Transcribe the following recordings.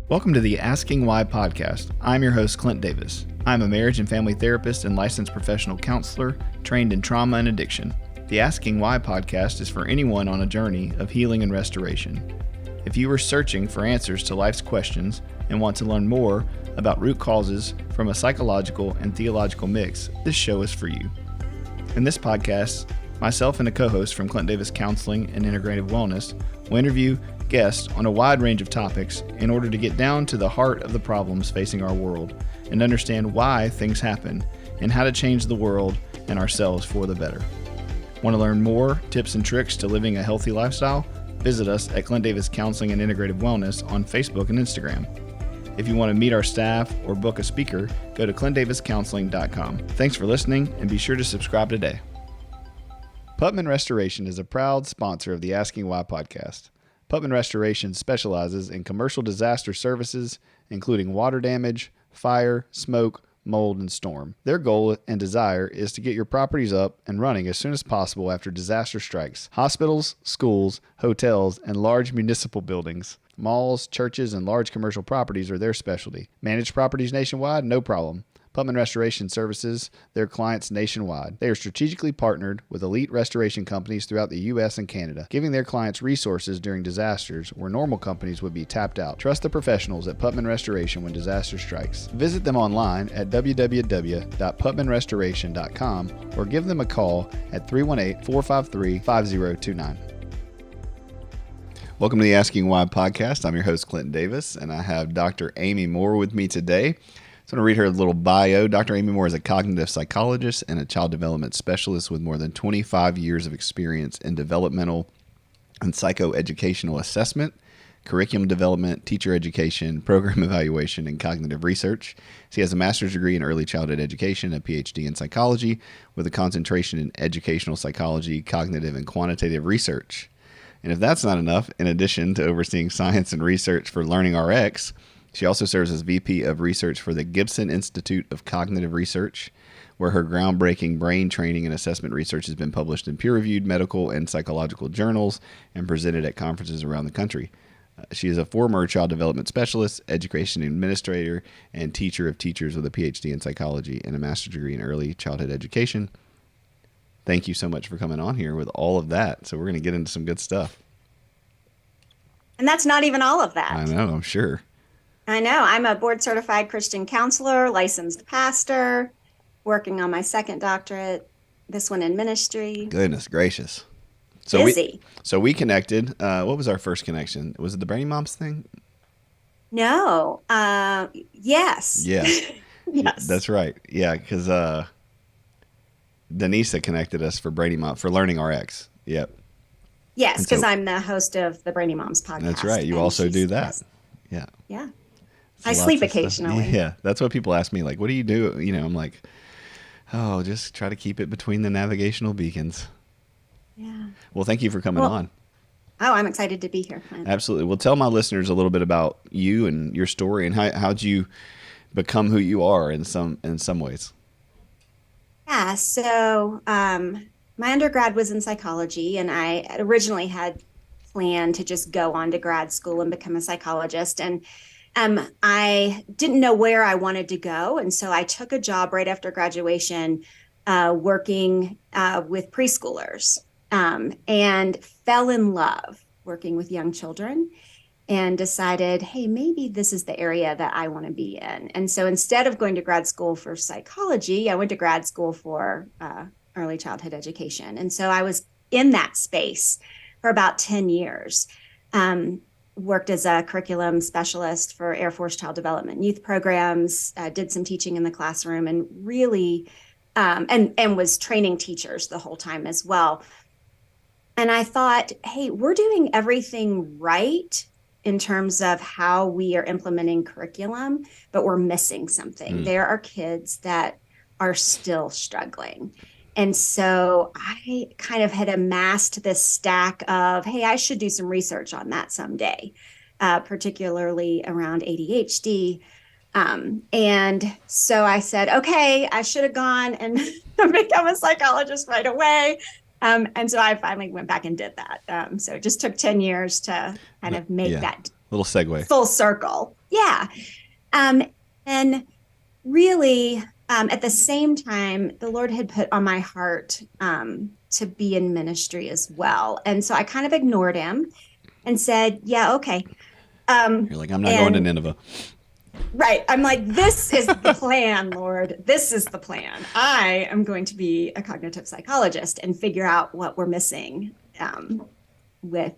Welcome to the Asking Why podcast. I'm your host, Clint Davis. I'm a marriage and family therapist and licensed professional counselor trained in trauma and addiction. The Asking Why podcast is for anyone on a journey of healing and restoration. If you are searching for answers to life's questions and want to learn more about root causes from a psychological and theological mix, this show is for you. In this podcast, myself and a co-host from Clint Davis Counseling and Integrative Wellness will interview guests on a wide range of topics in order to get down to the heart of the problems facing our world and understand why things happen and how to change the world and ourselves for the better. Want to learn more tips and tricks to living a healthy lifestyle? Visit us at Clint Davis Counseling and Integrative Wellness on Facebook and Instagram. If you want to meet our staff or book a speaker, go to clintdaviscounseling.com. Thanks for listening, and be sure to subscribe today. Putman Restoration is a proud sponsor of the Asking Why podcast. Putman Restoration specializes in commercial disaster services, including water damage, fire, smoke, mold, and storm. Their goal and desire is to get your properties up and running as soon as possible after disaster strikes. Hospitals, schools, hotels, and large municipal buildings. Malls, churches, and large commercial properties are their specialty. Managed properties nationwide? No problem. Putman Restoration services their clients nationwide. They are strategically partnered with elite restoration companies throughout the U.S. and Canada, giving their clients resources during disasters where normal companies would be tapped out. Trust the professionals at Putman Restoration when disaster strikes. Visit them online at www.putmanrestoration.com or give them a call at 318-453-5029. Welcome to the Asking Why podcast. I'm your host, Clint Davis, and I have Dr. Amy Moore with me today. So I'm going to read her little bio. Dr. Amy Moore is a cognitive psychologist and a child development specialist with more than 25 years of experience in developmental and psychoeducational assessment, curriculum development, teacher education, program evaluation, and cognitive research. She has a master's degree in early childhood education, a PhD in psychology, with a concentration in educational psychology, cognitive, and quantitative research. And if that's not enough, in addition to overseeing science and research for LearningRx, she also serves as VP of Research for the Gibson Institute of Cognitive Research, where her groundbreaking brain training and assessment research has been published in peer-reviewed medical and psychological journals and presented at conferences around the country. She is a former child development specialist, education administrator, and teacher of teachers with a PhD in psychology and a master's degree in early childhood education. Thank you so much for coming on here with all of that. So we're going to get into some good stuff. And that's not even all of that. I know, I'm sure. I know. I'm a board-certified Christian counselor, licensed pastor, working on my second doctorate, this one in ministry. Goodness gracious. So busy. We connected. What was our first connection? Was it the Brainy Moms thing? No. Yes. Yeah. Yes. That's right. Yeah, because Denisa connected us for Brainy Mom, for LearningRx. Yep. Yes, because I'm the host of the Brainy Moms podcast. That's right. You also do that. Yes. Yeah. Yeah. I sleep occasionally. Yeah. That's what people ask me, like, what do you do? You know, I'm like, oh, just try to keep it between the navigational beacons. Yeah. Well, thank you for coming on. Oh, I'm excited to be here, Clint. Absolutely. Well, tell my listeners a little bit about you and your story and how'd you become who you are in some ways. Yeah. So my undergrad was in psychology, and I originally had planned to just go on to grad school and become a psychologist. And I didn't know where I wanted to go. And so I took a job right after graduation working with preschoolers and fell in love working with young children and decided, hey, maybe this is the area that I want to be in. And so instead of going to grad school for psychology, I went to grad school for early childhood education. And so I was in that space for about 10 years. Worked as a curriculum specialist for Air Force Child Development Youth Programs, did some teaching in the classroom, and really, and was training teachers the whole time as well. And I thought, hey, we're doing everything right in terms of how we are implementing curriculum, but we're missing something. There are kids that are still struggling. And so I kind of had amassed this stack of, hey, I should do some research on that someday, particularly around ADHD. And so I said, okay, I should have gone and become a psychologist right away. And so I finally went back and did that. So it just took 10 years to kind of make that little segue full circle. Yeah. Yeah. And really, at the same time, the Lord had put on my heart to be in ministry as well. And so I kind of ignored him and said, yeah, okay. You're like, I'm not going to Nineveh. Right. I'm like, this is the plan, Lord. This is the plan. I am going to be a cognitive psychologist and figure out what we're missing with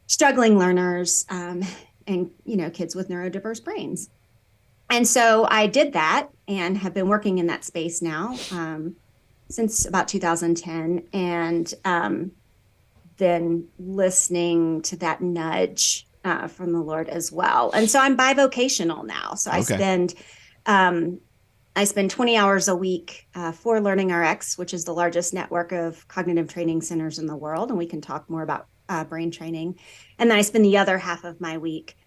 struggling learners and, kids with neurodiverse brains. And so I did that and have been working in that space now since about 2010. And then listening to that nudge from the Lord as well. And so I'm bivocational now. So I spend 20 hours a week for LearningRx, which is the largest network of cognitive training centers in the world. And we can talk more about brain training. And then I spend the other half of my week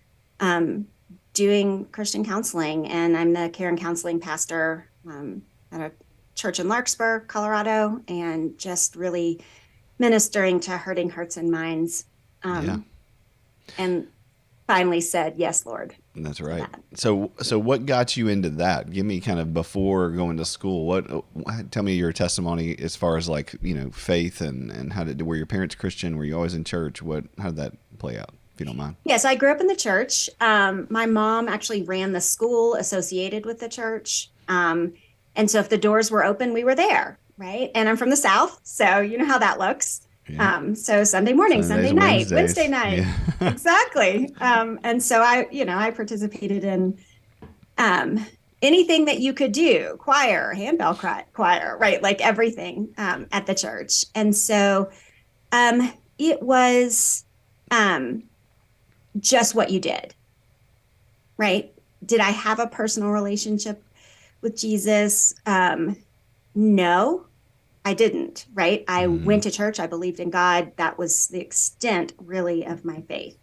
doing Christian counseling. And I'm the care and counseling pastor at a church in Larkspur, Colorado, and just really ministering to hurting hearts and minds. And finally said, yes, Lord. That's right. So what got you into that? Give me kind of before going to school. Tell me your testimony as far as faith and were your parents Christian? Were you always in church? How did that play out, if you don't mind? Yes, I grew up in the church. My mom actually ran the school associated with the church. And so if the doors were open, we were there. Right. And I'm from the South. So you know how that looks. Yeah. So Sunday morning, Sunday night, Wednesday night. Yeah. Exactly. And so I participated in anything that you could do, choir, handbell choir, right? Like everything at the church. And so it was just what you did, right? Did I have a personal relationship with Jesus? No. I didn't, right? I went to church. I believed in God. That was the extent really of my faith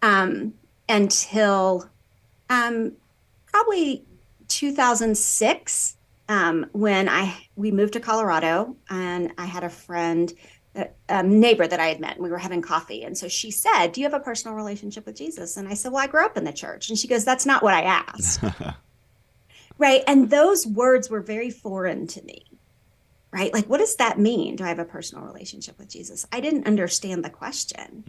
until probably 2006 when we moved to Colorado and I had a friend, a neighbor that I had met, and we were having coffee. And so she said, do you have a personal relationship with Jesus? And I said, well, I grew up in the church. And she goes, that's not what I asked. Right. And those words were very foreign to me. Right? Like, what does that mean? Do I have a personal relationship with Jesus? I didn't understand the question.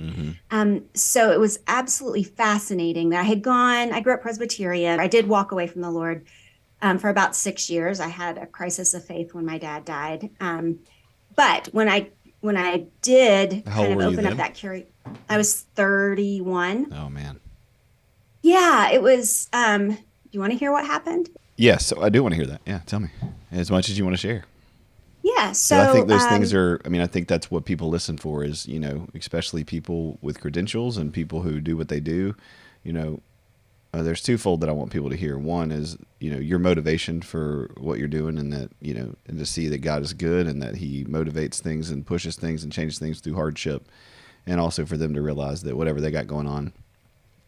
Mm-hmm. So it was absolutely fascinating that I grew up Presbyterian. I did walk away from the Lord for about 6 years. I had a crisis of faith when my dad died. But when I did kind of open up that curiosity, I was 31. Oh, man. Yeah, it was. Do you want to hear what happened? Yes, so I do want to hear that. Yeah, tell me as much as you want to share. Yeah. So I think those things I think that's what people listen for is, especially people with credentials and people who do what they do, there's twofold that I want people to hear. One is, your motivation for what you're doing and that, and to see that God is good and that he motivates things and pushes things and changes things through hardship. And also for them to realize that whatever they got going on,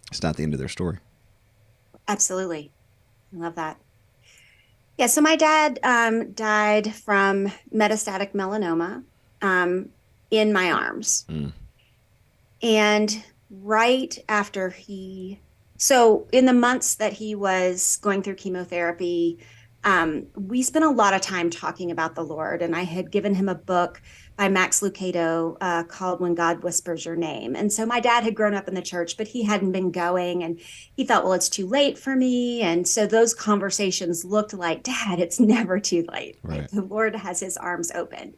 it's not the end of their story. Absolutely. I love that. Yeah, so my dad died from metastatic melanoma in my arms. Mm. And right after so in the months that he was going through chemotherapy, we spent a lot of time talking about the Lord. And I had given him a book by Max Lucado called When God Whispers Your Name. And so my dad had grown up in the church, but he hadn't been going. And he thought, well, it's too late for me. And so those conversations looked like, Dad, it's never too late. Right. The Lord has his arms open.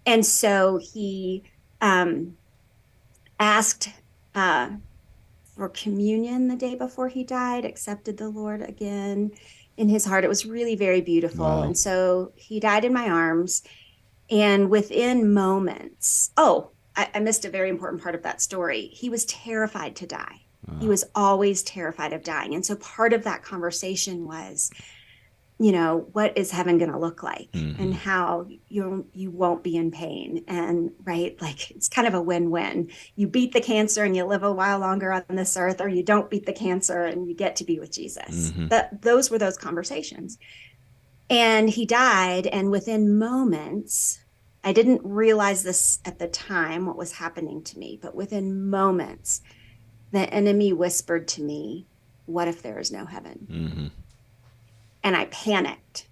And so he asked for communion the day before he died, accepted the Lord again in his heart. It was really very beautiful. Wow. And so he died in my arms. And within moments, I missed a very important part of that story. He was terrified to die. He was always terrified of dying. And so part of that conversation was, what is heaven going to look like? Mm-hmm. And how you won't be in pain. And right, like it's kind of a win-win. You beat the cancer and you live a while longer on this earth, or you don't beat the cancer and you get to be with Jesus. Mm-hmm. Those were those conversations. And he died, and within moments, I didn't realize this at the time, what was happening to me, but within moments, the enemy whispered to me, what if there is no heaven? Mm-hmm. And I panicked.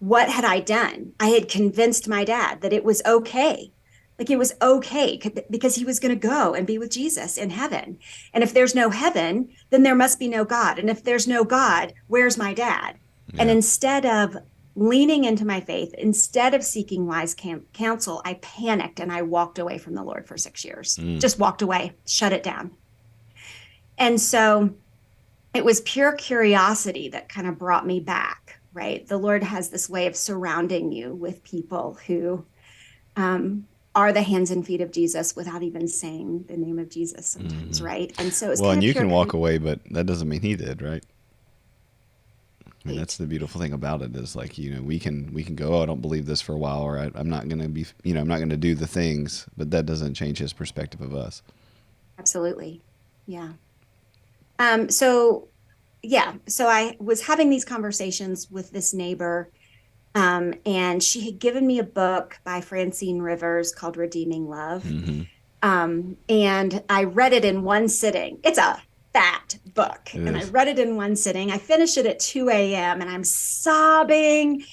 What had I done? I had convinced my dad that it was okay. Like, it was okay because he was going to go and be with Jesus in heaven. And if there's no heaven, then there must be no God. And if there's no God, where's my dad? Yeah. And instead of leaning into my faith, instead of seeking wise counsel, I panicked and I walked away from the Lord for 6 years. Just walked away, shut it down. And so it was pure curiosity that kind of brought me back, right? The Lord has this way of surrounding you with people who are the hands and feet of Jesus without even saying the name of Jesus sometimes, right? And so it's and you can walk away, but that doesn't mean he did, right? I mean, that's the beautiful thing about it is, like, you know, we can go, oh, I don't believe this for a while, or I'm not going to be, you know, I'm not going to do the things, but that doesn't change his perspective of us. Absolutely. Yeah. So I was having these conversations with this neighbor, and she had given me a book by Francine Rivers called Redeeming Love. Mm-hmm. And I read it in one sitting. It's a fat book. And I read it in one sitting. I finished it at 2 a.m. and I'm sobbing.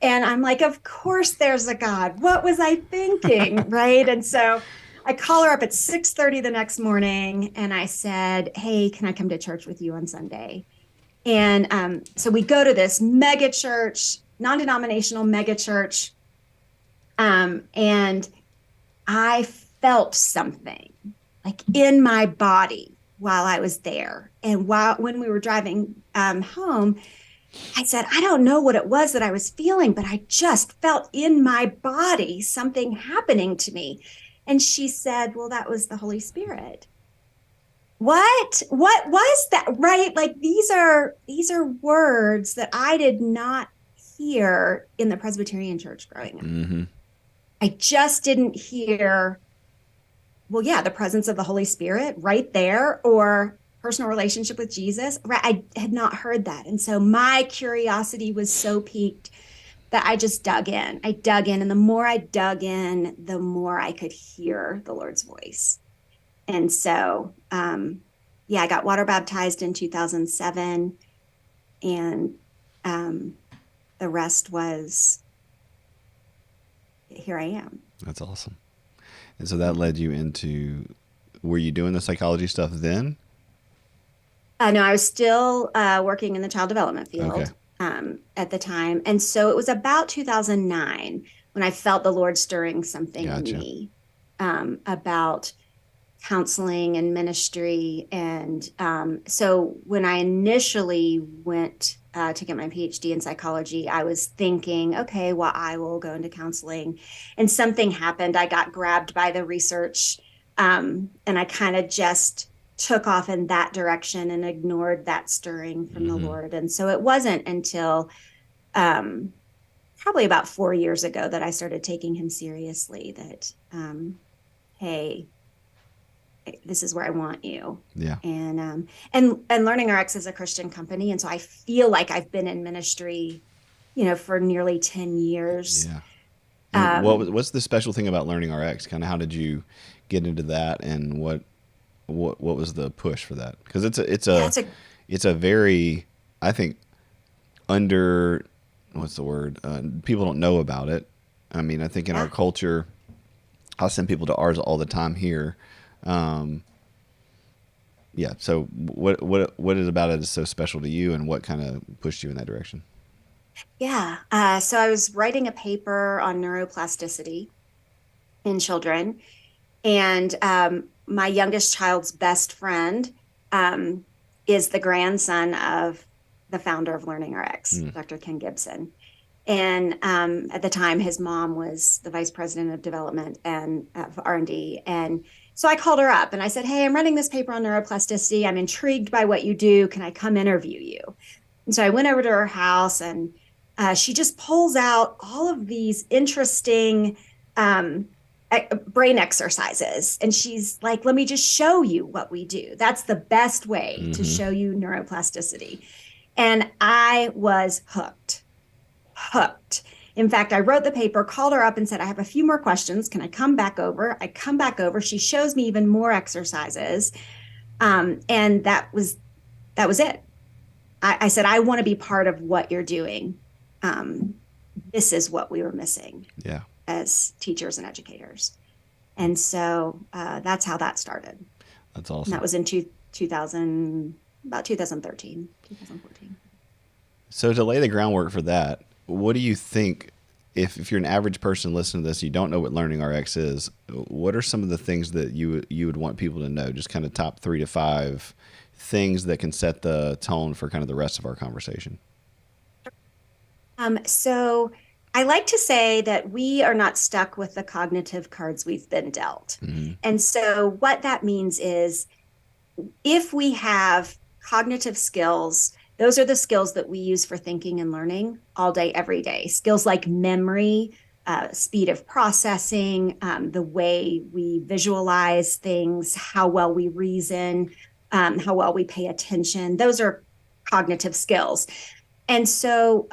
And I'm like, of course there's a God. What was I thinking? Right. And so I call her up at 6:30 the next morning and I said, hey, can I come to church with you on Sunday? And so we go to this mega church, non-denominational mega church. And I felt something like in my body while I was there. And when we were driving home, I said, I don't know what it was that I was feeling, but I just felt in my body something happening to me. And she said, well, that was the Holy Spirit. What was that? Right? Like, these are words that I did not hear in the Presbyterian church growing up. Mm-hmm. I just didn't hear, well, yeah, the presence of the Holy Spirit right there, or personal relationship with Jesus. Right? I had not heard that. And so my curiosity was so piqued that I just dug in. And the more I dug in, the more I could hear the Lord's voice. And so, I got water baptized in 2007. And the rest was, here I am. That's awesome. And so that led you into, were you doing the psychology stuff then? No, I was still working in the child development field at the time. And so it was about 2009 when I felt the Lord stirring something in me about counseling and ministry. And so when I initially went to get my PhD in psychology, I was thinking, okay, well, I will go into counseling. And something happened. I got grabbed by the research, and I kind of just took off in that direction and ignored that stirring from the Lord. And so it wasn't until probably about 4 years ago that I started taking him seriously, that, hey, this is where I want you. Yeah. And LearningRx is a Christian company. And so I feel like I've been in ministry, for nearly 10 years. Yeah. What's the special thing about LearningRx? Kind of, how did you get into that, and what was the push for that? Because it's a very, I think, what's the word? People don't know about it. I mean, I think in our culture, I'll send people to ours all the time here. So what is about it is so special to you, and what kind of pushed you in that direction? So I was writing a paper on neuroplasticity in children, and my youngest child's best friend is the grandson of the founder of LearningRx, Dr. Ken Gibson. And at the time, his mom was the vice president of development and of R&D. And so I called her up and I said, hey, I'm writing this paper on neuroplasticity. I'm intrigued by what you do. Can I come interview you? And so I went over to her house, and she just pulls out all of these interesting brain exercises. And she's like, let me just show you what we do. That's the best way to show you neuroplasticity. And I was hooked. In fact, I wrote the paper, called her up and said, I have a few more questions. Can I come back over? I come back over. She shows me even more exercises. And that was it. I said, I want to be part of what you're doing. This is what we were missing as teachers and educators. And so that's how that started. That's awesome. And that was in 2000, about 2013, 2014. So to lay the groundwork for that, what do you think, if you're an average person listening to this, you don't know what LearningRx is, what are some of the things that you would want people to know? Just kind of top 3 to 5 things that can set the tone for kind of the rest of our conversation. So I like to say that we are not stuck with the cognitive cards we've been dealt. Mm-hmm. And so what that means is if we have cognitive skills, those are the skills that we use for thinking and learning all day, every day. Skills like memory, speed of processing, the way we visualize things, how well we reason, how well we pay attention. Those are cognitive skills. And so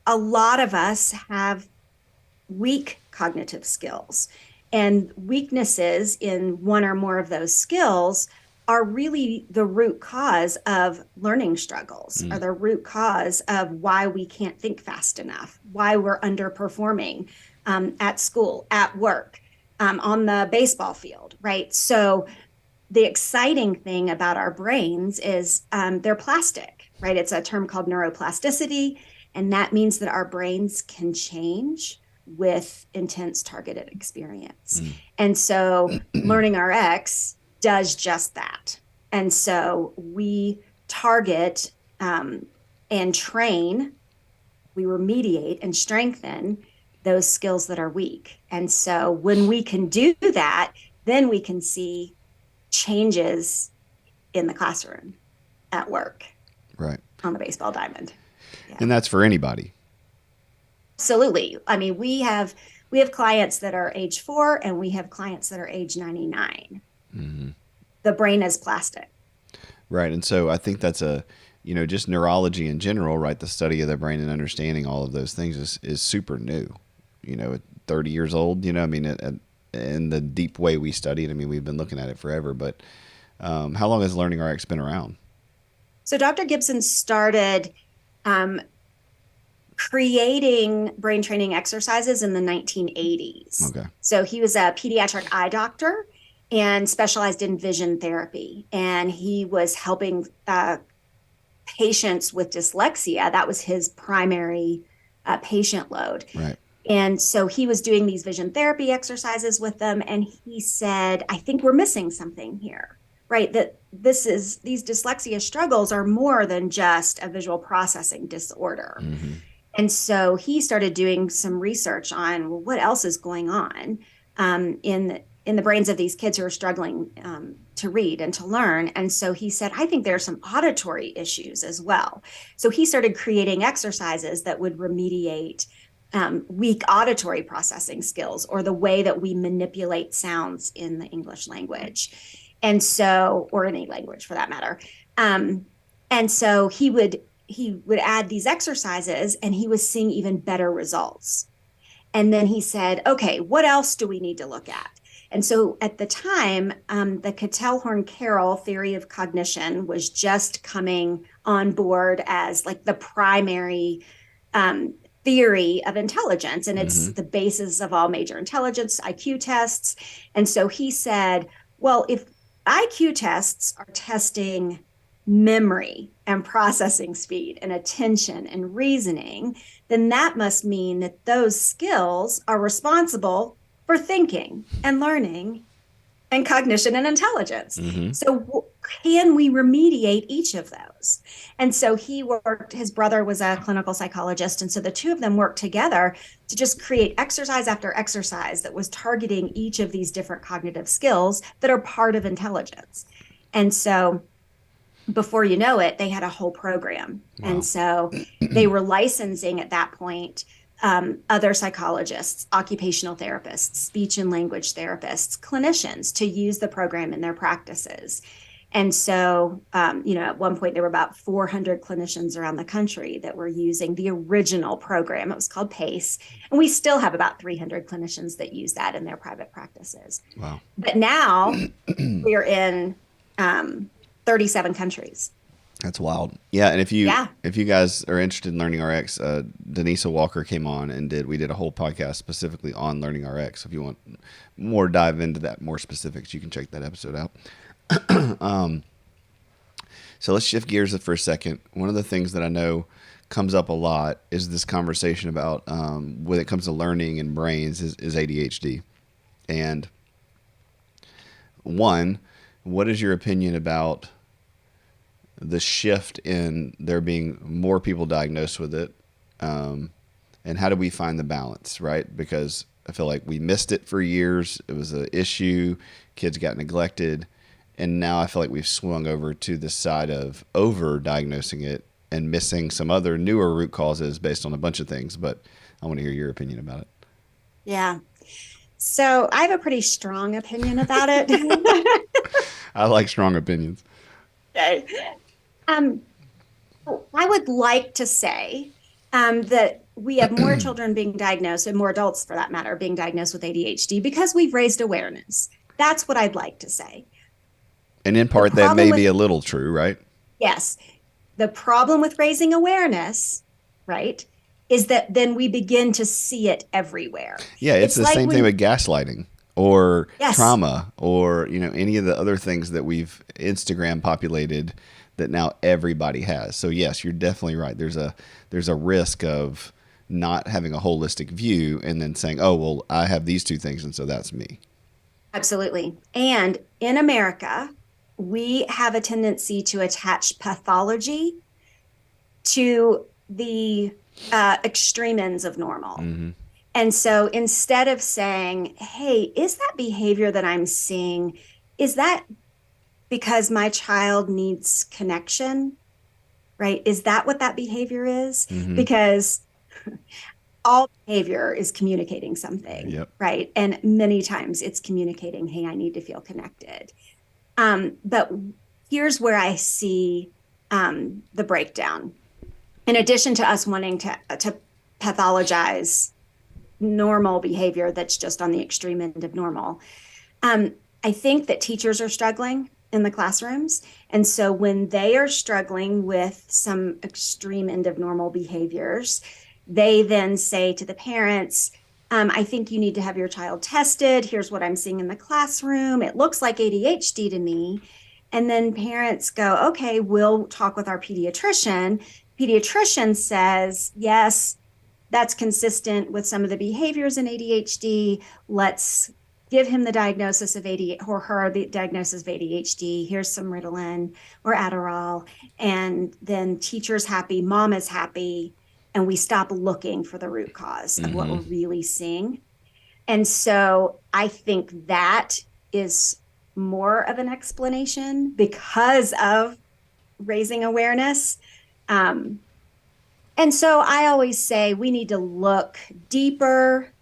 a lot of us have weak cognitive skills, and weaknesses in one or more of those skills are really the root cause of learning struggles, are the root cause of why we can't think fast enough, why we're underperforming at school, at work, on the baseball field, right? So the exciting thing about our brains is they're plastic, right? It's a term called neuroplasticity, and that means that our brains can change with intense targeted experience. And so LearningRx does just that. And so we target and train, we remediate and strengthen those skills that are weak. And so when we can do that, then we can see changes in the classroom, at work, right, on the baseball diamond. Yeah. And that's for anybody. Absolutely. I mean, we have clients that are age 4 and we have clients that are age 99. Mm-hmm. The brain is plastic. Right. And so I think that's just neurology in general, right? The study of the brain and understanding all of those things is super new, at 30 years old, I mean, in the deep way we study it. I mean, we've been looking at it forever, but how long has LearningRx been around? So Dr. Gibson started creating brain training exercises in the 1980s. Okay. So he was a pediatric eye doctor and specialized in vision therapy. And he was helping patients with dyslexia. That was his primary patient load. Right. And so he was doing these vision therapy exercises with them. And he said, I think we're missing something here, right? That these dyslexia struggles are more than just a visual processing disorder. Mm-hmm. And so he started doing some research on what else is going on in the brains of these kids who are struggling to read and to learn. And so he said, I think there are some auditory issues as well. So he started creating exercises that would remediate weak auditory processing skills, or the way that we manipulate sounds in the English language. And so, or any language for that matter. And so he would add these exercises, and he was seeing even better results. And then he said, okay, what else do we need to look at? And so at the time, the Cattell-Horn-Carroll theory of cognition was just coming on board as like the primary theory of intelligence. And it's the basis of all major intelligence IQ tests. And so he said, well, if IQ tests are testing memory and processing speed and attention and reasoning, then that must mean that those skills are responsible for thinking and learning and cognition and intelligence. Mm-hmm. So can we remediate each of those? And so his brother was a clinical psychologist. And so the two of them worked together to just create exercise after exercise that was targeting each of these different cognitive skills that are part of intelligence. And so before you know it, they had a whole program. Wow. And so they were licensing at that point other psychologists, occupational therapists, speech and language therapists, clinicians to use the program in their practices. And so, at one point, there were about 400 clinicians around the country that were using the original program. It was called PACE. And we still have about 300 clinicians that use that in their private practices. Wow. But now we're in 37 countries. That's wild. Yeah, and if Yeah. you guys are interested in LearningRx, Denisa Walker came on and we did a whole podcast specifically on LearningRx. If you want more dive into that, more specifics, you can check that episode out. So let's shift gears for a second. One of the things that I know comes up a lot is this conversation about when it comes to learning and brains is ADHD. And one, what is your opinion about the shift in there being more people diagnosed with it? And how do we find the balance, right? Because I feel like we missed it for years. It was an issue. Kids got neglected. And now I feel like we've swung over to the side of over-diagnosing it and missing some other newer root causes based on a bunch of things. But I want to hear your opinion about it. Yeah. So I have a pretty strong opinion about it. I like strong opinions. Okay. I would like to say that we have more children being diagnosed, and more adults for that matter, being diagnosed with ADHD because we've raised awareness. That's what I'd like to say. And in part, that may be a little true, right? Yes. The problem with raising awareness, right, is that then we begin to see it everywhere. Yeah, it's the same thing with gaslighting or trauma or, any of the other things that we've Instagram populated that now everybody has. So yes, you're definitely right. There's a risk of not having a holistic view and then saying, oh, well, I have these two things, and so that's me. Absolutely. And in America, we have a tendency to attach pathology to the extreme ends of normal. Mm-hmm. And so instead of saying, hey, is that behavior that I'm seeing, is that because my child needs connection, right? Is that what that behavior is? Mm-hmm. Because all behavior is communicating something, yep. Right? And many times it's communicating, hey, I need to feel connected. But here's where I see the breakdown. In addition to us wanting to pathologize normal behavior that's just on the extreme end of normal, I think that teachers are struggling in the classrooms. And so when they are struggling with some extreme end of normal behaviors, they then say to the parents, I think you need to have your child tested. Here's what I'm seeing in the classroom. It looks like ADHD to me. And then parents go, okay, we'll talk with our pediatrician. Pediatrician says, yes, that's consistent with some of the behaviors in ADHD. Let's give him the diagnosis of ADHD or her the diagnosis of ADHD. Here's some Ritalin or Adderall. And then teacher's happy, mom is happy. And we stop looking for the root cause of what we're really seeing. And so I think that is more of an explanation because of raising awareness. And so I always say we need to look deeper,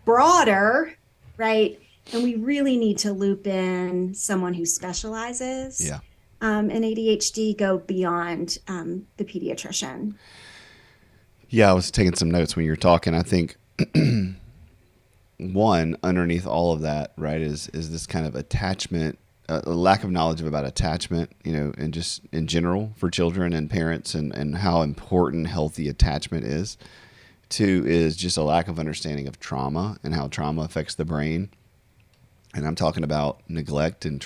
broader, right? And we really need to loop in someone who specializes in ADHD, go beyond the pediatrician. Yeah, I was taking some notes when you were talking. I think one underneath all of that, right, is this kind of attachment, a lack of knowledge about attachment, and just in general for children and parents and how important healthy attachment is. Two is just a lack of understanding of trauma and how trauma affects the brain. And I'm talking about neglect and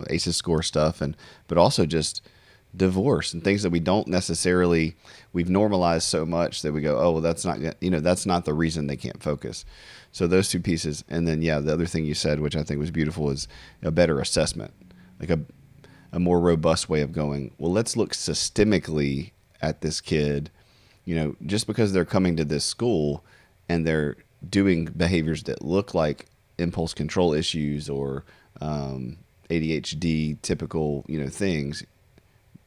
ACEs score stuff, but also just divorce and things that we don't necessarily, we've normalized so much that we go, oh, well, that's not the reason they can't focus. So those two pieces. And then, the other thing you said, which I think was beautiful, is a better assessment, like a more robust way of going, well, let's look systemically at this kid, just because they're coming to this school and they're doing behaviors that look like impulse control issues or ADHD typical, things.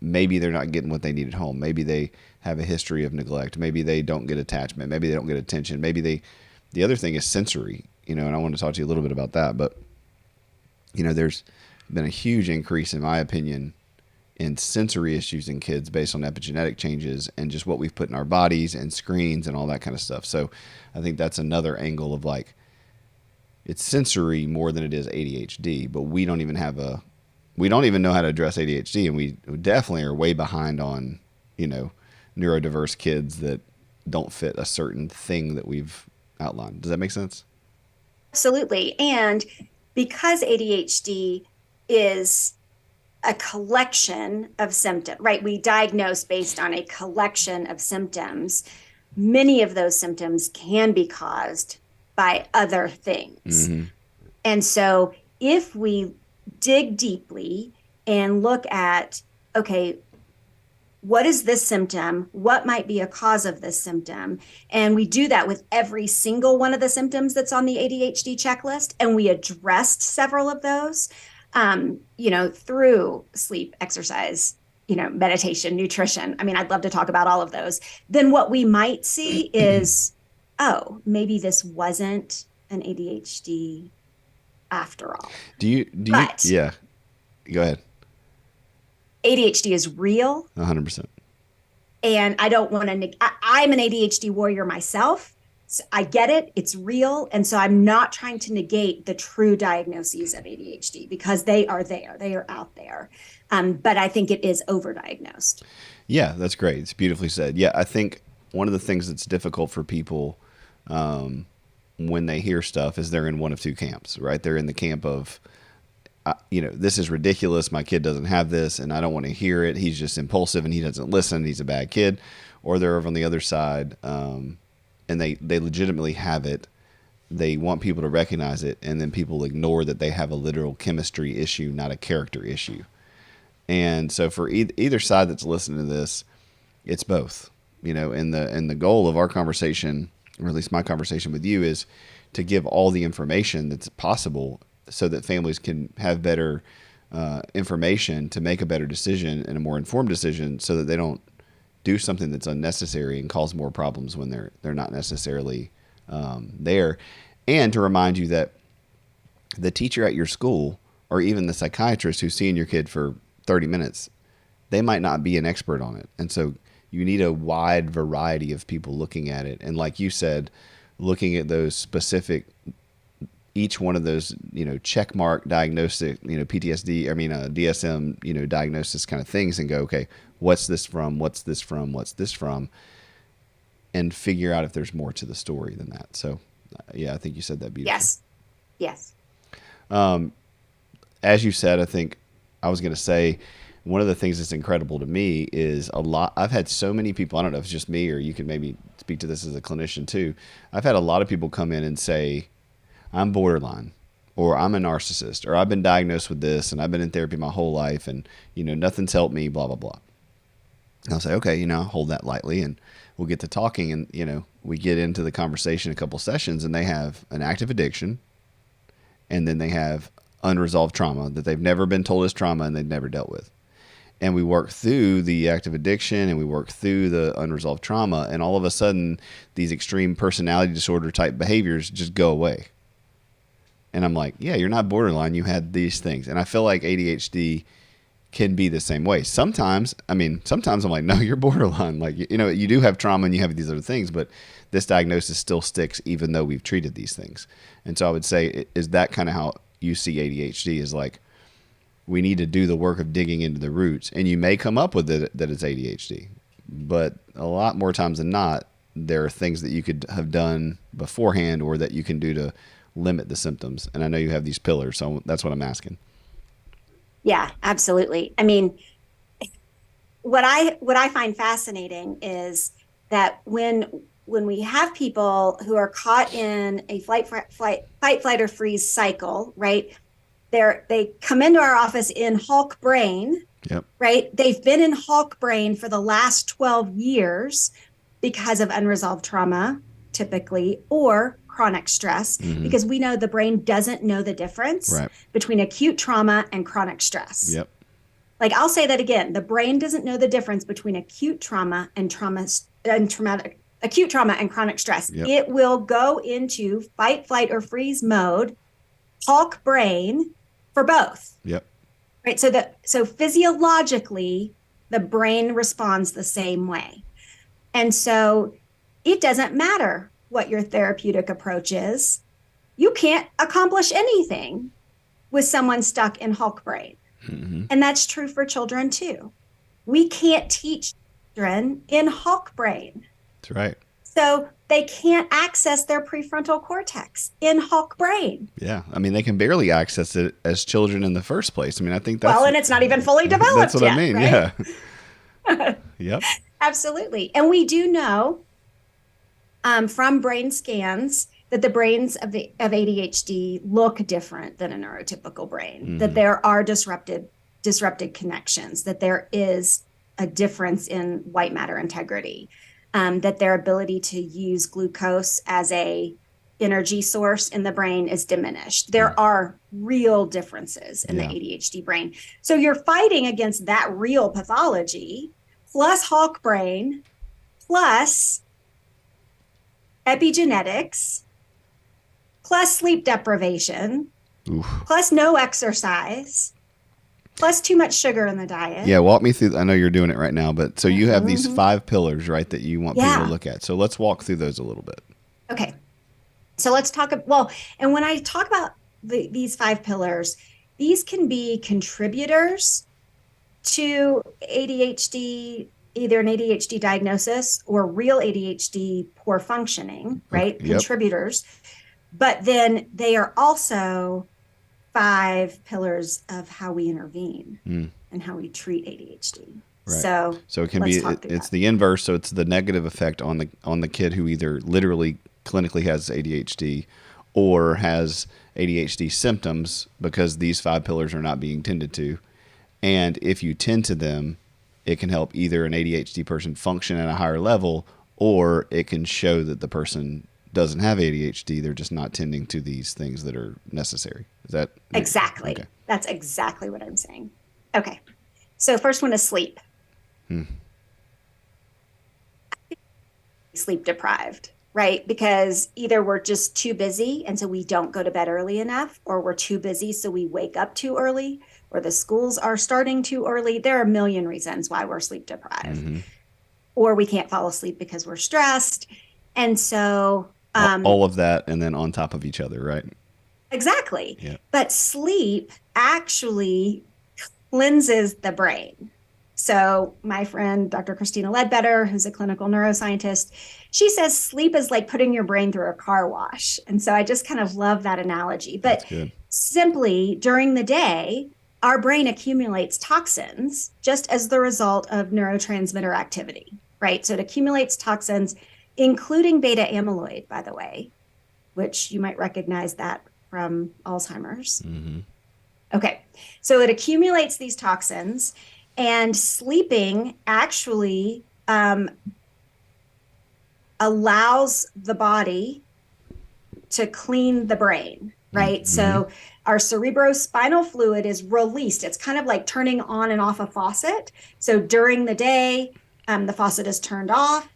Maybe they're not getting what they need at home. Maybe they have a history of neglect. Maybe they don't get attachment. Maybe they don't get attention. The other thing is sensory, and I want to talk to you a little bit about that. But, there's been a huge increase, in my opinion, in sensory issues in kids based on epigenetic changes and just what we've put in our bodies and screens and all that kind of stuff. So I think that's another angle of it's sensory more than it is ADHD, but we don't even have a we don't even know how to address ADHD, and we definitely are way behind on, neurodiverse kids that don't fit a certain thing that we've outlined. Does that make sense? Absolutely. And because ADHD is a collection of symptoms, right? We diagnose based on a collection of symptoms. Many of those symptoms can be caused by other things. Mm-hmm. And so if we dig deeply and look at, okay, what is this symptom? What might be a cause of this symptom? And we do that with every single one of the symptoms that's on the ADHD checklist. And we addressed several of those, through sleep, exercise, meditation, nutrition. I mean, I'd love to talk about all of those. Then what we might see is, oh, maybe this wasn't an ADHD after all. Yeah, go ahead. ADHD is real. 100%. And I don't want to, I'm an ADHD warrior myself. So I get it. It's real. And so I'm not trying to negate the true diagnoses of ADHD because they are there. They are out there. But I think it is overdiagnosed. Yeah, that's great. It's beautifully said. Yeah, I think one of the things that's difficult for people when they hear stuff is they're in one of two camps, right? They're in the camp of, this is ridiculous. My kid doesn't have this and I don't want to hear it. He's just impulsive and he doesn't listen. He's a bad kid. Or they're over on the other side and they legitimately have it. They want people to recognize it. And then people ignore that they have a literal chemistry issue, not a character issue. And so for either side that's listening to this, it's both, and the goal of our conversation, or at least my conversation with you, is to give all the information that's possible so that families can have better information to make a better decision and a more informed decision so that they don't do something that's unnecessary and cause more problems when they're not necessarily there. And to remind you that the teacher at your school or even the psychiatrist who's seeing your kid for 30 minutes, they might not be an expert on it. And so you need a wide variety of people looking at it. And like you said, looking at those specific, each one of those, check mark diagnostic, PTSD, DSM, diagnosis kind of things and go, okay, what's this from? What's this from? What's this from? And figure out if there's more to the story than that. So, yeah, I think you said that beautifully. Yes. As you said, I think I was going to say, one of the things that's incredible to me is I've had so many people, I don't know if it's just me or you can maybe speak to this as a clinician too. I've had a lot of people come in and say, I'm borderline, or I'm a narcissist, or I've been diagnosed with this and I've been in therapy my whole life and, nothing's helped me, blah, blah, blah. And I'll say, okay, I'll hold that lightly and we'll get to talking and, we get into the conversation a couple sessions and they have an active addiction and then they have unresolved trauma that they've never been told is trauma and they've never dealt with. And we work through the active addiction and we work through the unresolved trauma. And all of a sudden, these extreme personality disorder type behaviors just go away. And I'm like, yeah, you're not borderline. You had these things. And I feel like ADHD can be the same way. Sometimes I'm like, no, you're borderline. Like, you do have trauma and you have these other things, but this diagnosis still sticks even though we've treated these things. And so I would say, is that kind of how you see ADHD is like, we need to do the work of digging into the roots, and you may come up with it that it's ADHD, but a lot more times than not, there are things that you could have done beforehand or that you can do to limit the symptoms. And I know you have these pillars, so that's what I'm asking. Yeah, absolutely. I mean, what I find fascinating is that when we have people who are caught in a fight, flight, or freeze cycle, right? They come into our office in Hulk brain, yep. Right? They've been in Hulk brain for the last 12 years because of unresolved trauma, typically, or chronic stress, because we know the brain doesn't know the difference between acute trauma and chronic stress. Yep. Like, I'll say that again. The brain doesn't know the difference between acute trauma and acute trauma and chronic stress. Yep. It will go into fight, flight, or freeze mode, Hulk brain, for both. Yep. Right. So physiologically, the brain responds the same way. And so it doesn't matter what your therapeutic approach is. You can't accomplish anything with someone stuck in Hulk brain. Mm-hmm. And that's true for children too. We can't teach children in Hawk brain. That's right. So they can't access their prefrontal cortex in Hawk brain. Yeah. I mean, they can barely access it as children in the first place. I mean, I think that's... Well, and it's not even fully developed that's what yet, I mean, right? Yeah. Yep. Absolutely. And we do know from brain scans that the brains of ADHD look different than a neurotypical brain, that there are disrupted connections, that there is a difference in white matter integrity, that their ability to use glucose as a energy source in the brain is diminished. There are real differences in the ADHD brain. So you're fighting against that real pathology, plus Hawk brain, plus epigenetics, plus sleep deprivation, plus no exercise, plus too much sugar in the diet. Yeah, walk me through. I know you're doing it right now, but so you have these 5 pillars, right, that you want people to look at. So let's walk through those a little bit. Okay. So let's talk. Well, and when I talk about these 5 pillars, these can be contributors to ADHD, either an ADHD diagnosis or real ADHD poor functioning, right? Yep. Contributors. But then they are also 5 pillars of how we intervene and how we treat ADHD. Right. So it can be, it's the inverse. So it's the negative effect on the kid who either literally clinically has ADHD or has ADHD symptoms because these 5 pillars are not being tended to. And if you tend to them, it can help either an ADHD person function at a higher level, or it can show that the person doesn't have ADHD. They're just not tending to these things that are necessary. Is that exactly? Okay. That's exactly what I'm saying. Okay. So first one is sleep. Sleep deprived, right? Because either we're just too busy and so we don't go to bed early enough, or we're too busy so we wake up too early, or the schools are starting too early. There are a million reasons why we're sleep deprived. Or we can't fall asleep because we're stressed. And so all of that, and then on top of each other, right? Exactly. Yeah. But sleep actually cleanses the brain. So my friend, Dr. Christina Ledbetter, who's a clinical neuroscientist, she says sleep is like putting your brain through a car wash. And so I just kind of love that analogy. But simply during the day, our brain accumulates toxins just as the result of neurotransmitter activity, right? So it accumulates toxins, including beta amyloid, by the way, which you might recognize that from Alzheimer's. Okay, so it accumulates these toxins, and sleeping actually allows the body to clean the brain, right? So our cerebrospinal fluid is released. It's kind of like turning on and off a faucet. So during the day, the faucet is turned off.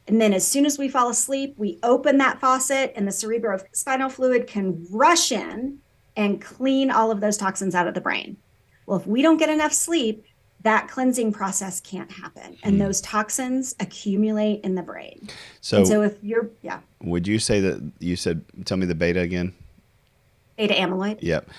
And then as soon as we fall asleep, we open that faucet and the cerebrospinal fluid can rush in and clean all of those toxins out of the brain. Well, if we don't get enough sleep, that cleansing process can't happen. And those toxins accumulate in the brain. So if you're, Would you say that you said, tell me the beta again? Beta amyloid. Yep.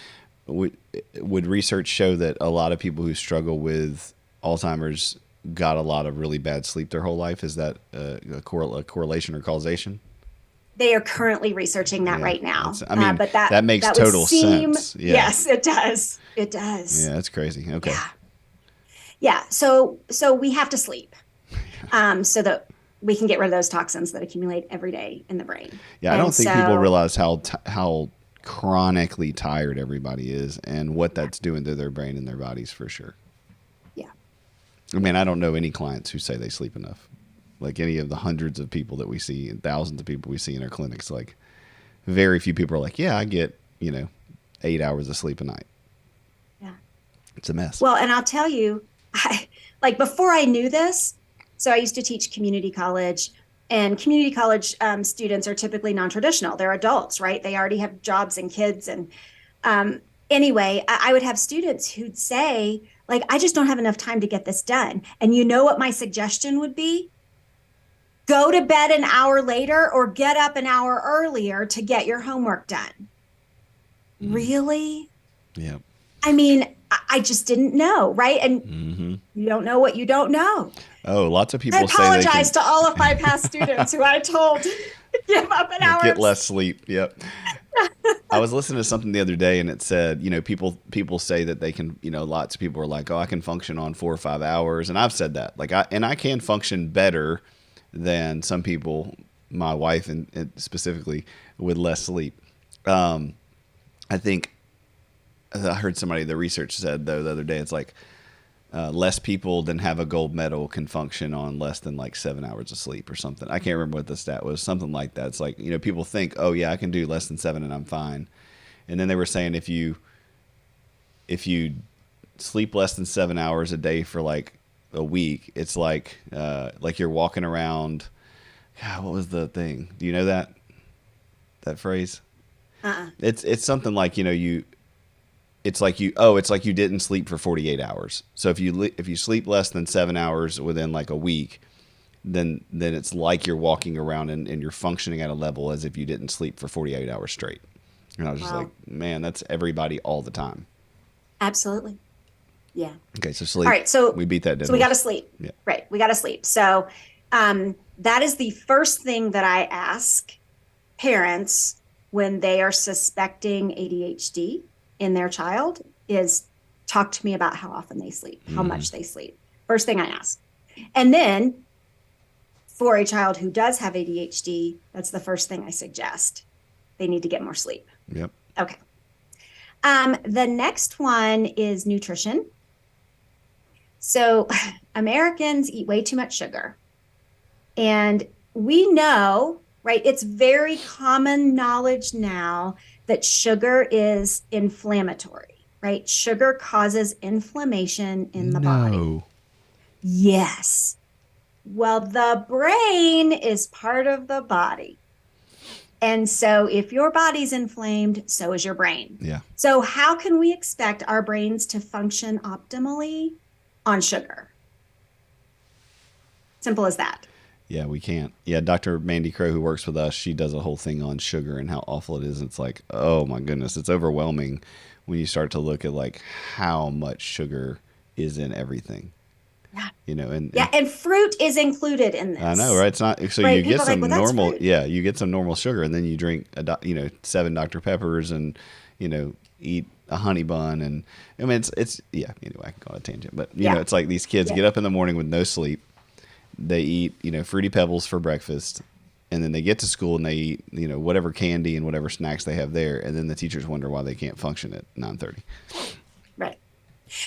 Would research show that a lot of people who struggle with Alzheimer's got a lot of really bad sleep their whole life? Is that a correlation or causation? They are currently reaching that right now. I mean, but that makes total sense. Yeah. Yes, it does. It does. Yeah, that's crazy. Okay. Yeah. So we have to sleep so that we can get rid of those toxins that accumulate every day in the brain. Yeah, I don't think people realize how chronically tired everybody is and what that's doing to their brain and their bodies for sure. Yeah. I mean, I don't know any clients who say they sleep enough. Like any of the hundreds of people that we see and thousands of people we see in our clinics, like very few people are like, yeah, I get, 8 hours of sleep a night. Yeah. It's a mess. Well, and I'll tell you, before I knew this, so I used to teach community college, and community college students are typically non-traditional. They're adults, right? They already have jobs and kids. And anyway, I would have students who'd say, I just don't have enough time to get this done. And you know what my suggestion would be? Go to bed an hour later or get up an hour earlier to get your homework done. Really? Yeah. I mean, I just didn't know, right? And you don't know what you don't know. Oh, lots of I people say apologize to all of my past students who I told to give up an hour get of less sleep. Yep. I was listening to something the other day, and it said, people say that they can, lots of people are like, oh, I can function on 4 or 5 hours, and I've said that, like, I can function better than some people, my wife and specifically, with less sleep. I think I heard somebody, the research said though the other day, it's like less people than have a gold medal can function on less than like 7 hours of sleep or something. I can't remember what the stat was, something like that. It's like, people think, oh yeah, I can do less than 7 and I'm fine. And then they were saying if you sleep less than 7 hours a day for like a week, it's like you're walking around. God, what was the thing? Do you know that phrase? It's something like, it's like you didn't sleep for 48 hours. So if you sleep less than 7 hours within like a week, then it's like you're walking around and you're functioning at a level as if you didn't sleep for 48 hours straight. And I was just like, man, that's everybody all the time. Absolutely. Yeah. Okay, so sleep. All right, so we beat that dead So we horse. got to sleep. Yeah. Right, we got to sleep. So that is the first thing that I ask parents when they are suspecting ADHD in their child is talk to me about how often they sleep, how much they sleep. First thing I ask. And then for a child who does have ADHD, that's the first thing I suggest. They need to get more sleep. Yep. Okay. The next one is nutrition. So Americans eat way too much sugar. And we know, right, it's very common knowledge now that sugar is inflammatory, right? Sugar causes inflammation in the body. Yes. Well, the brain is part of the body. And so if your body's inflamed, so is your brain. Yeah. So how can we expect our brains to function optimally on sugar? Simple as that. Yeah, we can't. Yeah, Dr. Mandy Crow, who works with us, she does a whole thing on sugar and how awful it is. It's like, oh my goodness, it's overwhelming when you start to look at like how much sugar is in everything. Yeah. And fruit is included in this. I know, right? It's not so right? you get some normal, you get some normal sugar, and then you drink 7 Dr. Peppers, and eat a honey bun, and I mean it's yeah. Anyway, I can go on a tangent, but it's like these kids get up in the morning with no sleep. They eat Fruity Pebbles for breakfast, and then they get to school and they eat whatever candy and whatever snacks they have there, and then the teachers wonder why they can't function at 9:30.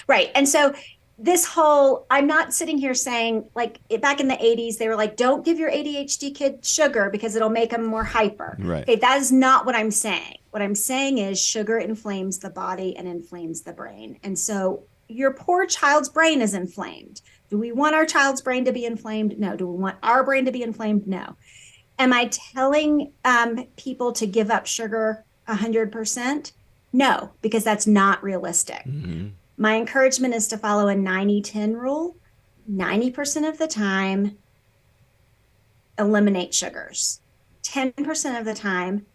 Right, and so. This whole, I'm not sitting here saying, like, back in the 80s, they were like, don't give your ADHD kid sugar because it'll make them more hyper. Right. Okay, that is not what I'm saying. What I'm saying is sugar inflames the body and inflames the brain. And so your poor child's brain is inflamed. Do we want our child's brain to be inflamed? No. Do we want our brain to be inflamed? No. Am I telling people to give up sugar 100%? No, because that's not realistic. Mm-hmm. My encouragement is to follow a 90-10 rule. 90% of the time, eliminate sugars. 10% of the time,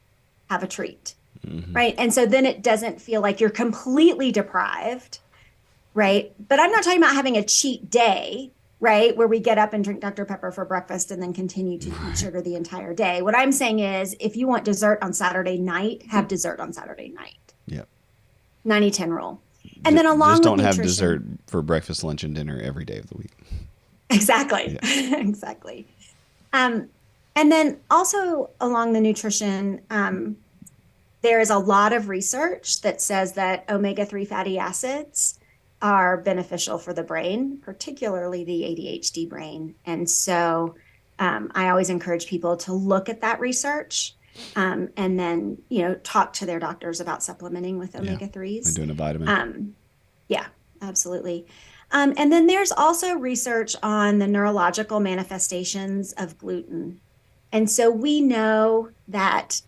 have a treat, right? And so then it doesn't feel like you're completely deprived, right? But I'm not talking about having a cheat day, right? Where we get up and drink Dr. Pepper for breakfast and then continue to eat sugar the entire day. What I'm saying is if you want dessert on Saturday night, have dessert on Saturday night. Yep. 90-10 rule. And then along just don't with have nutrition, dessert for breakfast, lunch, and dinner every day of the week. Exactly. Yeah. Exactly. And then also along the nutrition, there is a lot of research that says that omega-3 fatty acids are beneficial for the brain, particularly the ADHD brain. And so I always encourage people to look at that research. And then, talk to their doctors about supplementing with omega-3s. And doing a vitamin. Yeah, absolutely. And then there's also research on the neurological manifestations of gluten. And so we know that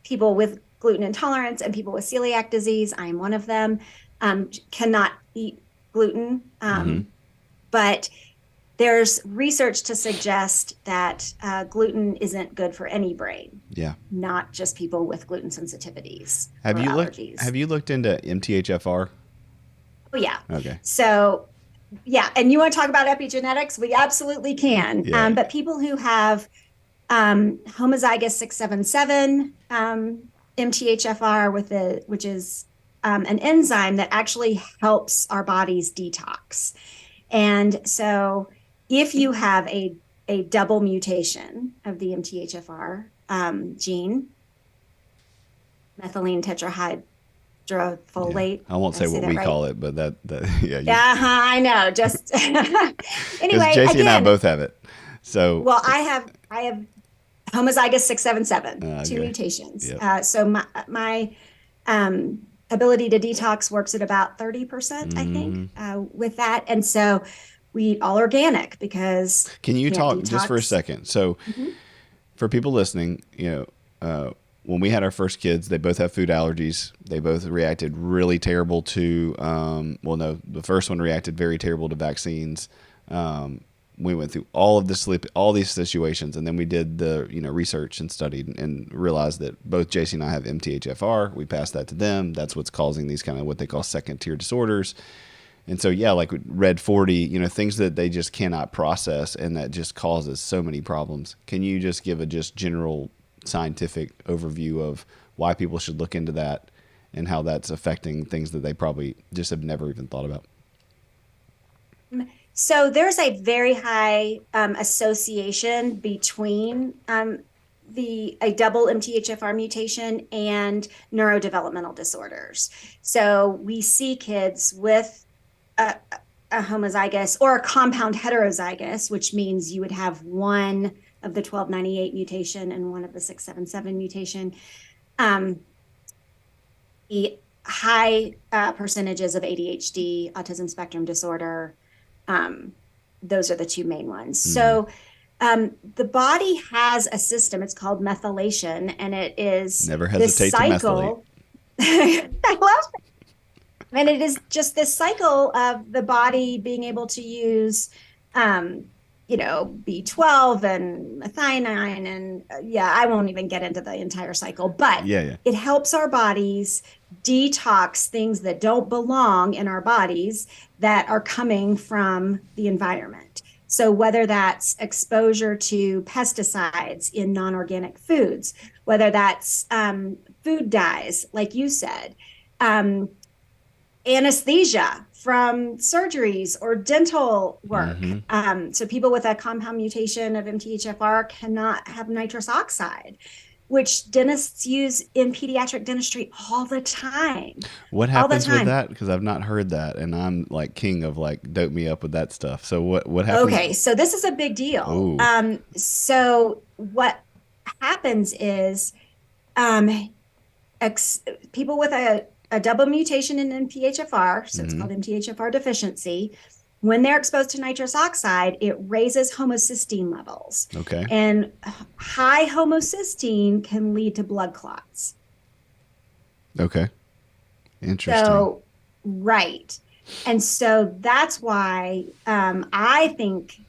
people with gluten intolerance and people with celiac disease, I'm one of them, cannot eat gluten. But there's research to suggest that gluten isn't good for any brain. Yeah. Not just people with gluten sensitivities. Have you allergies. Have you looked into MTHFR? yeah. Okay. So yeah, and you want to talk about epigenetics? We absolutely can. Yeah. But people who have homozygous 677 MTHFR which is an enzyme that actually helps our bodies detox. And so if you have a double mutation of the MTHFR gene, methylene tetrahydrofolate. I won't say what we call it, but that yeah. I know. Just anyway, JC and I again, both have it. So well, I have homozygous 677, okay. two mutations. Yep. So my ability to detox works at about 30%, I think, with that. And so we eat all organic because. Can you talk detox just for a second? So for people listening, when we had our first kids, they both have food allergies. They both reacted really terrible to, the first one reacted very terrible to vaccines. We went through all these situations, and then we did the research and studied and realized that both JC and I have MTHFR. We passed that to them. That's what's causing these kind of what they call second tier disorders. And so, yeah, like Red 40, things that they just cannot process, and that just causes so many problems. Can you just give a general scientific overview of why people should look into that and how that's affecting things that they probably just have never even thought about? So there's a very high association between a double MTHFR mutation and neurodevelopmental disorders. So we see kids with a homozygous or a compound heterozygous, which means you would have one of the 1298 mutation and one of the 677 mutation. The high percentages of ADHD, autism spectrum disorder, those are the two main ones. So the body has a system, it's called methylation, and it is never hesitate to methylate. I love it. And it is just this cycle of the body being able to use B12 and methionine, and I won't even get into the entire cycle, but it helps our bodies detox things that don't belong in our bodies that are coming from the environment. So whether that's exposure to pesticides in non-organic foods, whether that's food dyes, like you said, anesthesia from surgeries or dental work. So people with a compound mutation of MTHFR cannot have nitrous oxide, which dentists use in pediatric dentistry all the time. What happens with that? Because I've not heard that, and I'm like king of dope me up with that stuff. So what happens? Okay, so this is a big deal. So what happens is people with a double mutation in MTHFR, so it's called MTHFR deficiency, when they're exposed to nitrous oxide, it raises homocysteine levels. Okay. And high homocysteine can lead to blood clots. Okay. Interesting. So, right. And so that's why I think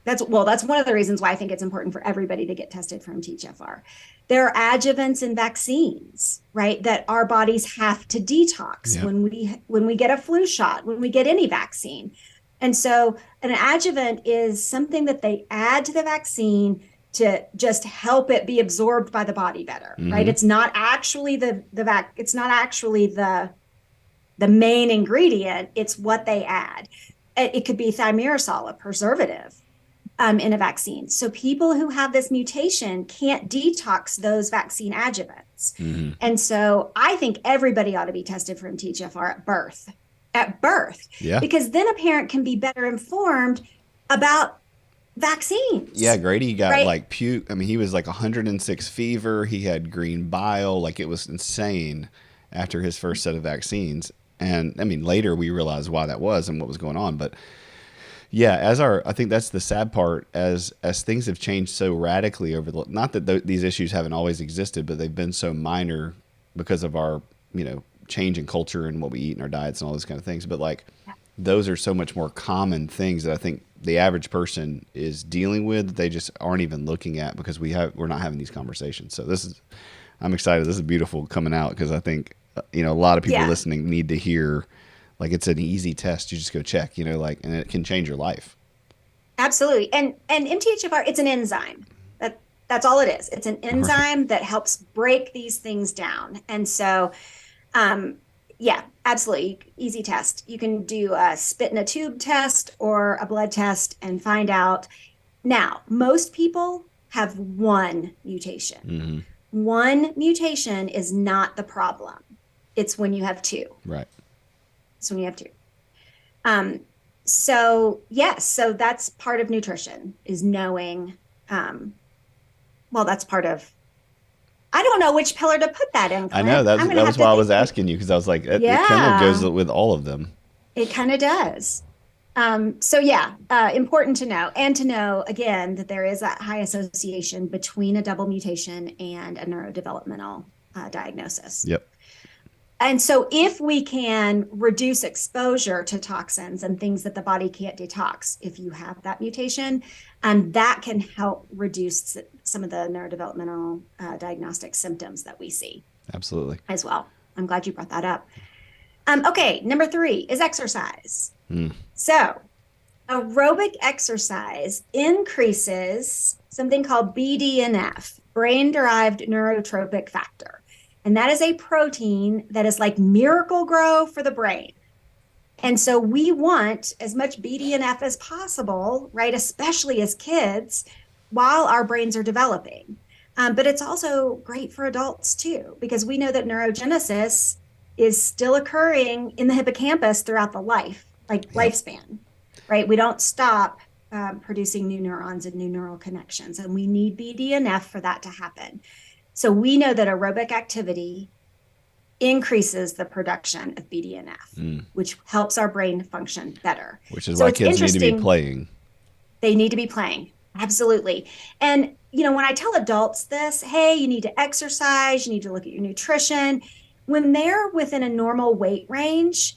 that's one of the reasons why I think it's important for everybody to get tested for MTHFR. There are adjuvants in vaccines, right, that our bodies have to detox when we get a flu shot, when we get any vaccine. And so an adjuvant is something that they add to the vaccine to just help it be absorbed by the body better, right? It's not actually the main ingredient. It's what they add. It could be thimerosal, a preservative, in a vaccine. So people who have this mutation can't detox those vaccine adjuvants. And so I think everybody ought to be tested for MTHFR at birth, because then a parent can be better informed about vaccines. Yeah, Grady got puke. I mean, he was 106 fever. He had green bile. It was insane after his first set of vaccines. And I mean, later we realized why that was and what was going on. But yeah, I think that's the sad part, as things have changed so radically not that these issues haven't always existed, but they've been so minor because of our, change in culture and what we eat in our diets and all those kind of things. But those are so much more common things that I think the average person is dealing with that they just aren't even looking at because we're not having these conversations. So I'm excited. This is beautiful coming out because I think, a lot of people listening need to hear like it's an easy test. You just go check, like, and it can change your life. Absolutely. And MTHFR, it's an enzyme. That's all it is. It's an enzyme that helps break these things down. And so, yeah, absolutely. Easy test. You can do a spit in a tube test or a blood test and find out. Now, most people have one mutation. Mm-hmm. One mutation is not the problem. It's when you have two. Right. It's when you have two. So yes, so that's part of nutrition, is knowing, well, that's part of, I don't know which pillar to put that in, Clint. I know, that was why I was asking you, because I was like, it kind of goes with all of them. It kind of does. So yeah, important to know, and to know again that there is that high association between a double mutation and a neurodevelopmental diagnosis. Yep. And so if we can reduce exposure to toxins and things that the body can't detox, if you have that mutation, that can help reduce some of the neurodevelopmental diagnostic symptoms that we see. Absolutely. As well. I'm glad you brought that up. Okay, number 3 is exercise. So aerobic exercise increases something called BDNF, brain-derived neurotropic factor. And that is a protein that is like Miracle-Gro for the brain. And so we want as much BDNF as possible, right? Especially as kids, while our brains are developing. But it's also great for adults too, because we know that neurogenesis is still occurring in the hippocampus throughout the lifespan, right? We don't stop producing new neurons and new neural connections, and we need BDNF for that to happen. So we know that aerobic activity increases the production of BDNF, which helps our brain function better. Which is why kids need to be playing. They need to be playing. Absolutely. And, when I tell adults this, hey, you need to exercise, you need to look at your nutrition, when they're within a normal weight range,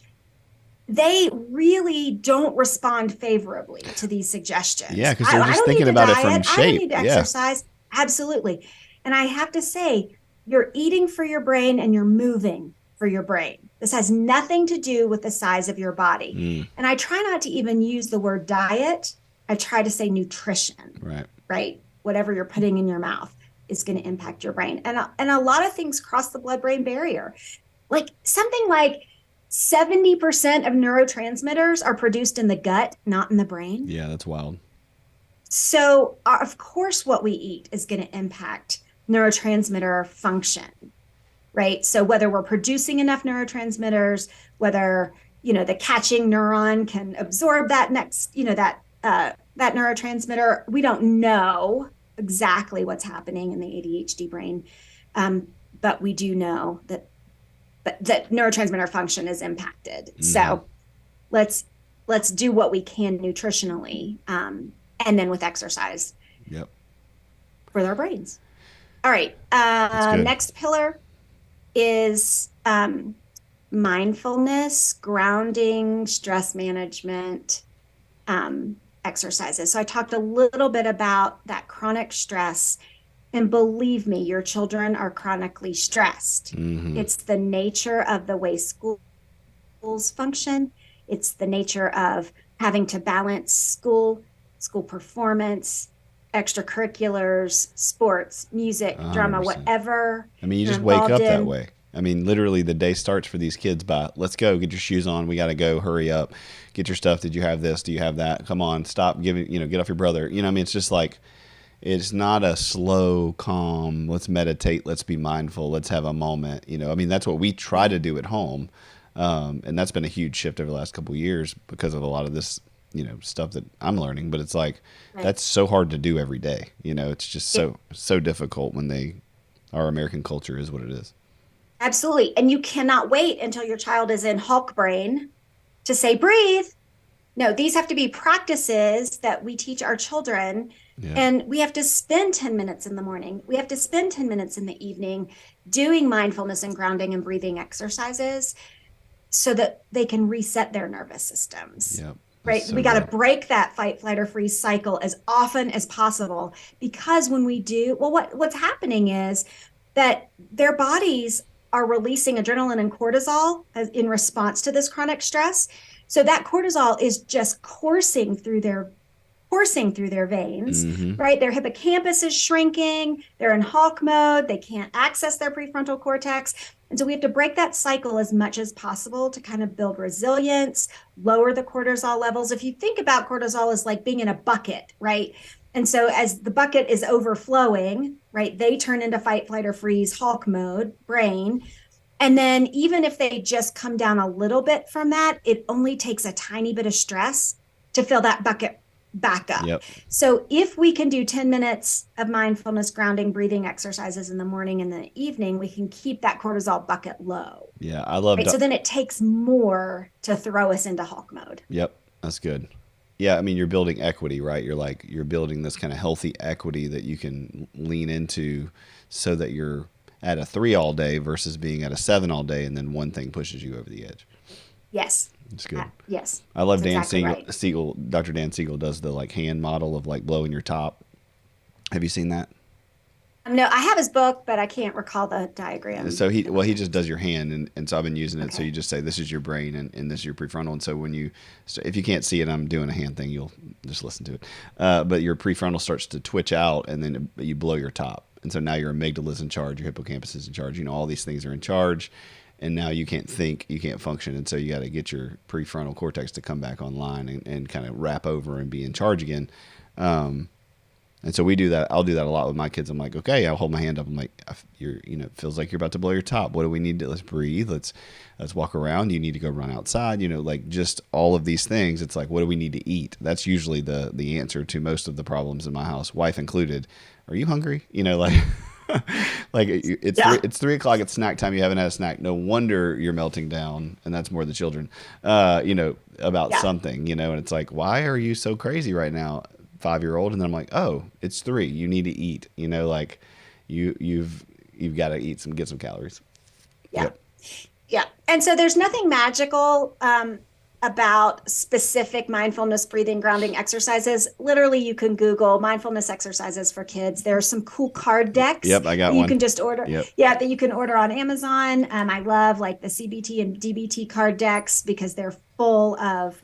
they really don't respond favorably to these suggestions. Yeah, because they're just thinking about it from shape. I don't need to exercise. Absolutely. And I have to say, you're eating for your brain and you're moving for your brain. This has nothing to do with the size of your body. And I try not to even use the word diet. I try to say nutrition. Right? Whatever you're putting in your mouth is going to impact your brain. And a lot of things cross the blood-brain barrier. Like something like 70% of neurotransmitters are produced in the gut, not in the brain. Yeah, that's wild. So, of course, what we eat is going to impact neurotransmitter function, right? So whether we're producing enough neurotransmitters, whether, the catching neuron can absorb that next, that neurotransmitter, we don't know exactly what's happening in the ADHD brain. But we do know that neurotransmitter function is impacted. So let's do what we can nutritionally, and then with exercise. Yep. For their brains. All right. Next pillar is mindfulness, grounding, stress management, exercises. So I talked a little bit about that chronic stress. And believe me, your children are chronically stressed. It's the nature of the way schools function. It's the nature of having to balance school performance, extracurriculars, sports, music, 100%. Drama, whatever. I mean, you just wake up that way. I mean, literally the day starts for these kids by, let's go, get your shoes on. We got to go, hurry up, get your stuff. Did you have this? Do you have that? Come on, stop giving, get off your brother. I mean, it's just like, it's not a slow, calm, let's meditate, let's be mindful, let's have a moment. I mean, that's what we try to do at home. And that's been a huge shift over the last couple of years because of a lot of this, stuff that I'm learning. But it's like, that's so hard to do every day. It's just so difficult when our American culture is what it is. Absolutely. And you cannot wait until your child is in Hulk brain to say, breathe. No, these have to be practices that we teach our children. Yeah. And we have to spend 10 minutes in the morning. We have to spend 10 minutes in the evening doing mindfulness and grounding and breathing exercises so that they can reset their nervous systems. Yep. Right. So we got to break that fight, flight, or freeze cycle as often as possible, because when we do, what's happening is that their bodies are releasing adrenaline and cortisol in response to this chronic stress. So that cortisol is just coursing through their veins, right? Their hippocampus is shrinking. They're in hawk mode. They can't access their prefrontal cortex. And so we have to break that cycle as much as possible to kind of build resilience, lower the cortisol levels. If you think about cortisol as like being in a bucket, right? And so as the bucket is overflowing, right, they turn into fight, flight, or freeze, hawk mode, brain. And then even if they just come down a little bit from that, it only takes a tiny bit of stress to fill that bucket back up. Yep. So if we can do 10 minutes of mindfulness, grounding, breathing exercises in the morning and the evening, we can keep that cortisol bucket low. Yeah, I love right? So then it takes more to throw us into hawk mode. Yep, that's good. Yeah, I mean, you're building equity, right? You're building this kind of healthy equity that you can lean into so that you're at a 3 all day versus being at a 7 all day, and then one thing pushes you over the edge. Yes. It's good. Yes. I love Dan exactly Siegel. Dr. Dan Siegel does the like hand model of like blowing your top. Have you seen that? No, I have his book, but I can't recall the diagram. So he just does your hand, and so I've been using it. Okay. So you just say this is your brain and this is your prefrontal. And so if you can't see it, I'm doing a hand thing. You'll just listen to it. But your prefrontal starts to twitch out, and then you blow your top. And so now your amygdala is in charge, your hippocampus is in charge. You know, all these things are in charge. And now you can't think, you can't function. And so you got to get your prefrontal cortex to come back online and kind of wrap over and be in charge again. And so we do that. I'll do that a lot with my kids. I'm like, okay, I'll hold my hand up. I'm like, it feels like you're about to blow your top. What do we need to, let's breathe. Let's walk around. You need to go run outside, like just all of these things. It's like, what do we need to eat? That's usually the answer to most of the problems in my house, wife included. Are you hungry? Like it's 3 o'clock. It's snack time. You haven't had a snack. No wonder you're melting down. And that's more the children, about something, and it's like, why are you so crazy right now? 5-year-old. And then I'm like, oh, it's 3. You need to eat, like you've got to eat get some calories. Yeah. Yep. Yeah. And so there's nothing magical, about specific mindfulness, breathing, grounding exercises. Literally, you can Google mindfulness exercises for kids. There are some cool card decks. Yep, I got one. You can just order. Yep. Yeah, that you can order on Amazon. I love like the CBT and DBT card decks because they're full of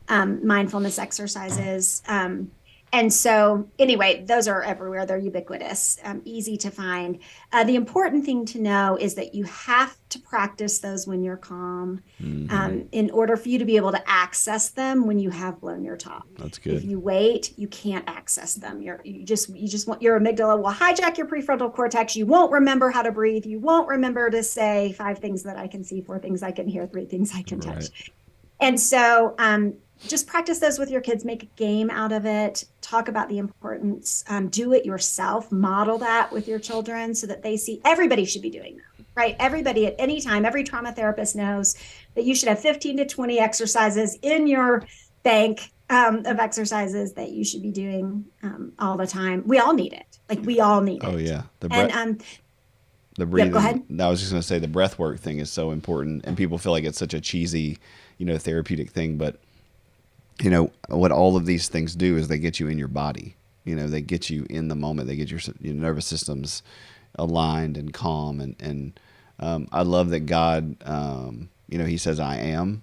mindfulness exercises. And so anyway, those are everywhere. They're ubiquitous, easy to find. The important thing to know is that you have to practice those when you're calm, in order for you to be able to access them when you have blown your top. That's good. If you wait, you can't access them. You just want your amygdala will hijack your prefrontal cortex. You won't remember how to breathe. You won't remember to say 5 things that I can see, 4 things I can hear, 3 things I can touch. And so, just practice those with your kids, make a game out of it, talk about the importance, do it yourself, model that with your children so that they see everybody should be doing that, right? Everybody at any time, every trauma therapist knows that you should have 15 to 20 exercises in your bank of exercises that you should be doing all the time. We all need it. Like we all need it. Oh yeah. The breathing. Yeah, go ahead. I was just going to say the breath work thing is so important, and people feel like it's such a cheesy, therapeutic thing, but what all of these things do is they get you in your body. They get you in the moment. They get your nervous systems aligned and calm. And I love that God, he says, I am,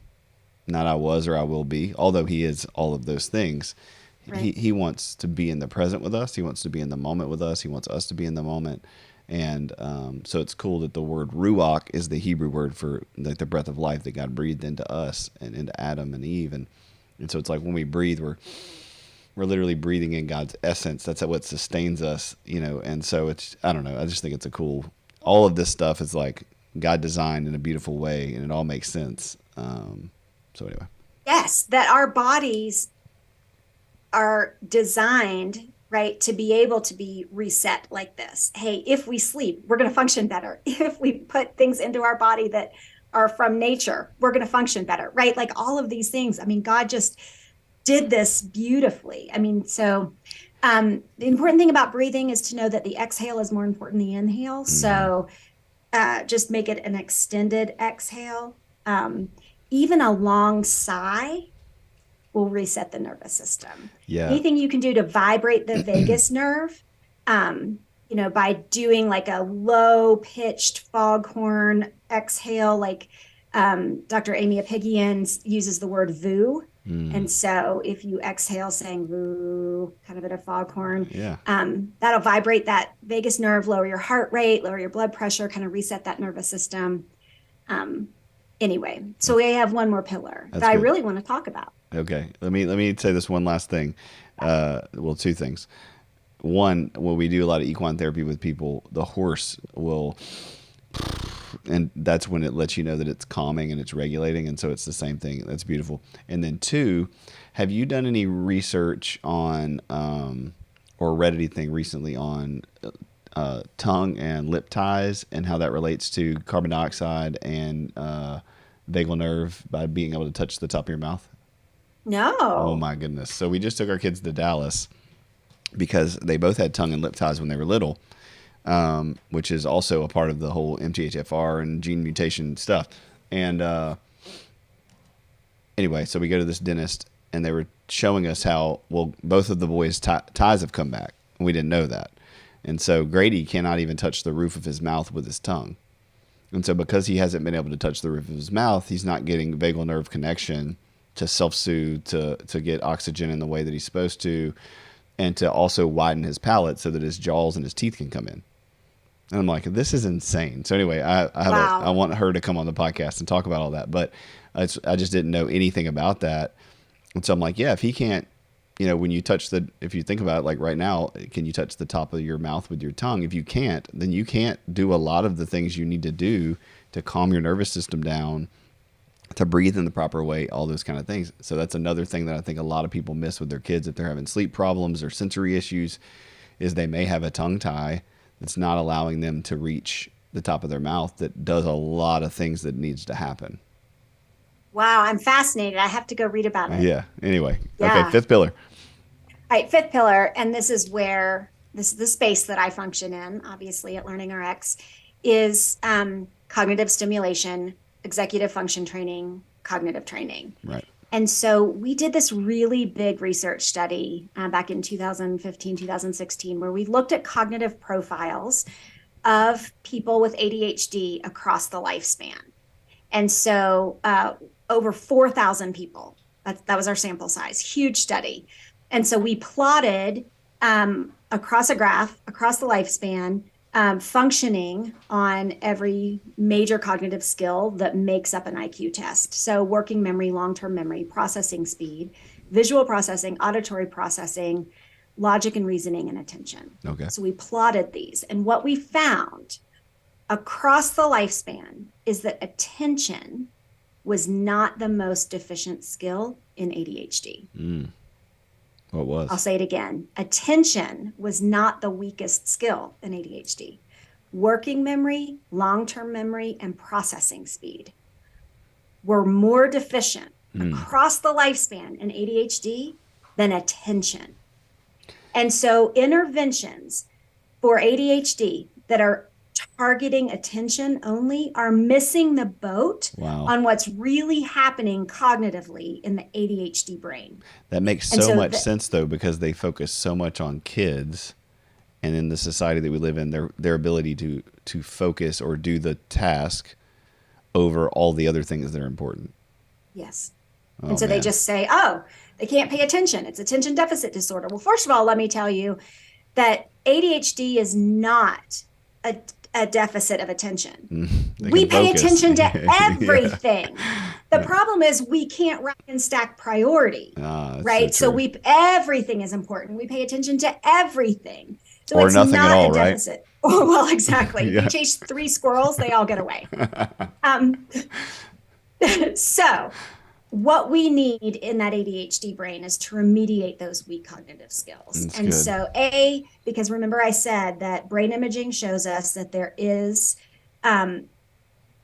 not I was or I will be, although he is all of those things. Right. He wants to be in the present with us. He wants to be in the moment with us. He wants us to be in the moment. And so it's cool that the word ruach is the Hebrew word for like the breath of life that God breathed into us and into Adam and Eve. And so it's like when we breathe, we're literally breathing in God's essence. That's what sustains us, and so I don't know. I just think it's all of this stuff is like God designed in a beautiful way, and it all makes sense. So anyway. Yes, that our bodies are designed, right, to be able to be reset like this. Hey, if we sleep, we're going to function better. If we put things into our body that are from nature, we're going to function better, right? Like all of these things. I mean, God just did this beautifully. I mean, so the important thing about breathing is to know that the exhale is more important than the inhale. So just make it an extended exhale. Even a long sigh will reset the nervous system. Yeah. Anything you can do to vibrate the vagus nerve by doing like a low pitched foghorn exhale, like Dr. Amy Apigian uses the word VOO. And so if you exhale saying VOO, kind of at a foghorn, that'll vibrate that vagus nerve, lower your heart rate, lower your blood pressure, kind of reset that nervous system. Anyway, so we have one more pillar that I really want to talk about. Okay. Let me say this one last thing. Well, two things. One, when we do a lot of equine therapy with people, the horse will, and that's when it lets you know that it's calming and it's regulating. And so it's the same thing. That's beautiful. And then two, have you done any research on, or read anything recently on tongue and lip ties and how that relates to carbon dioxide and vagal nerve by being able to touch the top of your mouth? No. Oh my goodness. So we just took our kids to Dallas because they both had tongue and lip ties when they were little, which is also a part of the whole MTHFR and gene mutation stuff. And anyway, so we go to this dentist and they were showing us how, well, both of the boys' ties have come back. And we didn't know that. And so Grady cannot even touch the roof of his mouth with his tongue. And so because he hasn't been able to touch the roof of his mouth, he's not getting vagal nerve connection to self-soothe, to get oxygen in the way that he's supposed to, and to also widen his palate so that his jaws and his teeth can come in. And I'm like, this is insane. So anyway, I want her to come on the podcast and talk about all that. But I just didn't know anything about that. And so I'm like, yeah, if he can't, when you touch if you think about it, like right now, can you touch the top of your mouth with your tongue? If you can't, then you can't do a lot of the things you need to do to calm your nervous system down, to breathe in the proper way, all those kind of things. So that's another thing that I think a lot of people miss with their kids if they're having sleep problems or sensory issues, is they may have a tongue tie that's not allowing them to reach the top of their mouth that does a lot of things that needs to happen. Wow, I'm fascinated. I have to go read about it. Yeah. Anyway. Yeah. Okay, fifth pillar. All right, fifth pillar, and this is the space that I function in, obviously at LearningRx, is cognitive stimulation, executive function training, cognitive training. Right. And so we did this really big research study back in 2015, 2016, where we looked at cognitive profiles of people with ADHD across the lifespan. And so over 4,000 people, that was our sample size, huge study. And so we plotted across a graph, across the lifespan, functioning on every major cognitive skill that makes up an IQ test. So working memory, long-term memory, processing speed, visual processing, auditory processing, logic and reasoning, and attention. Okay. So we plotted these. And what we found across the lifespan is that attention was not the most deficient skill in ADHD. What was? I'll say it again. Attention was not the weakest skill in ADHD. Working memory, long-term memory, and processing speed were more deficient across the lifespan in ADHD than attention. And so interventions for ADHD that are targeting attention only are missing the boat on what's really happening cognitively in the ADHD brain. That makes so much sense, though, because they focus so much on kids, and in the society that we live in, their ability to focus or do the task over all the other things that are important. Yes. And so they just say, they can't pay attention. It's attention deficit disorder. Well, first of all, let me tell you that ADHD is not a deficit of attention. We pay attention to everything. The problem is we can't rack and stack priority, right? So everything is important. We pay attention to everything. So or it's nothing not at all, a deficit. Right? Oh, well, exactly. You chase 3 squirrels, they all get away. So what we need in that ADHD brain is to remediate those weak cognitive skills. That's and good. So because remember I said that brain imaging shows us that there is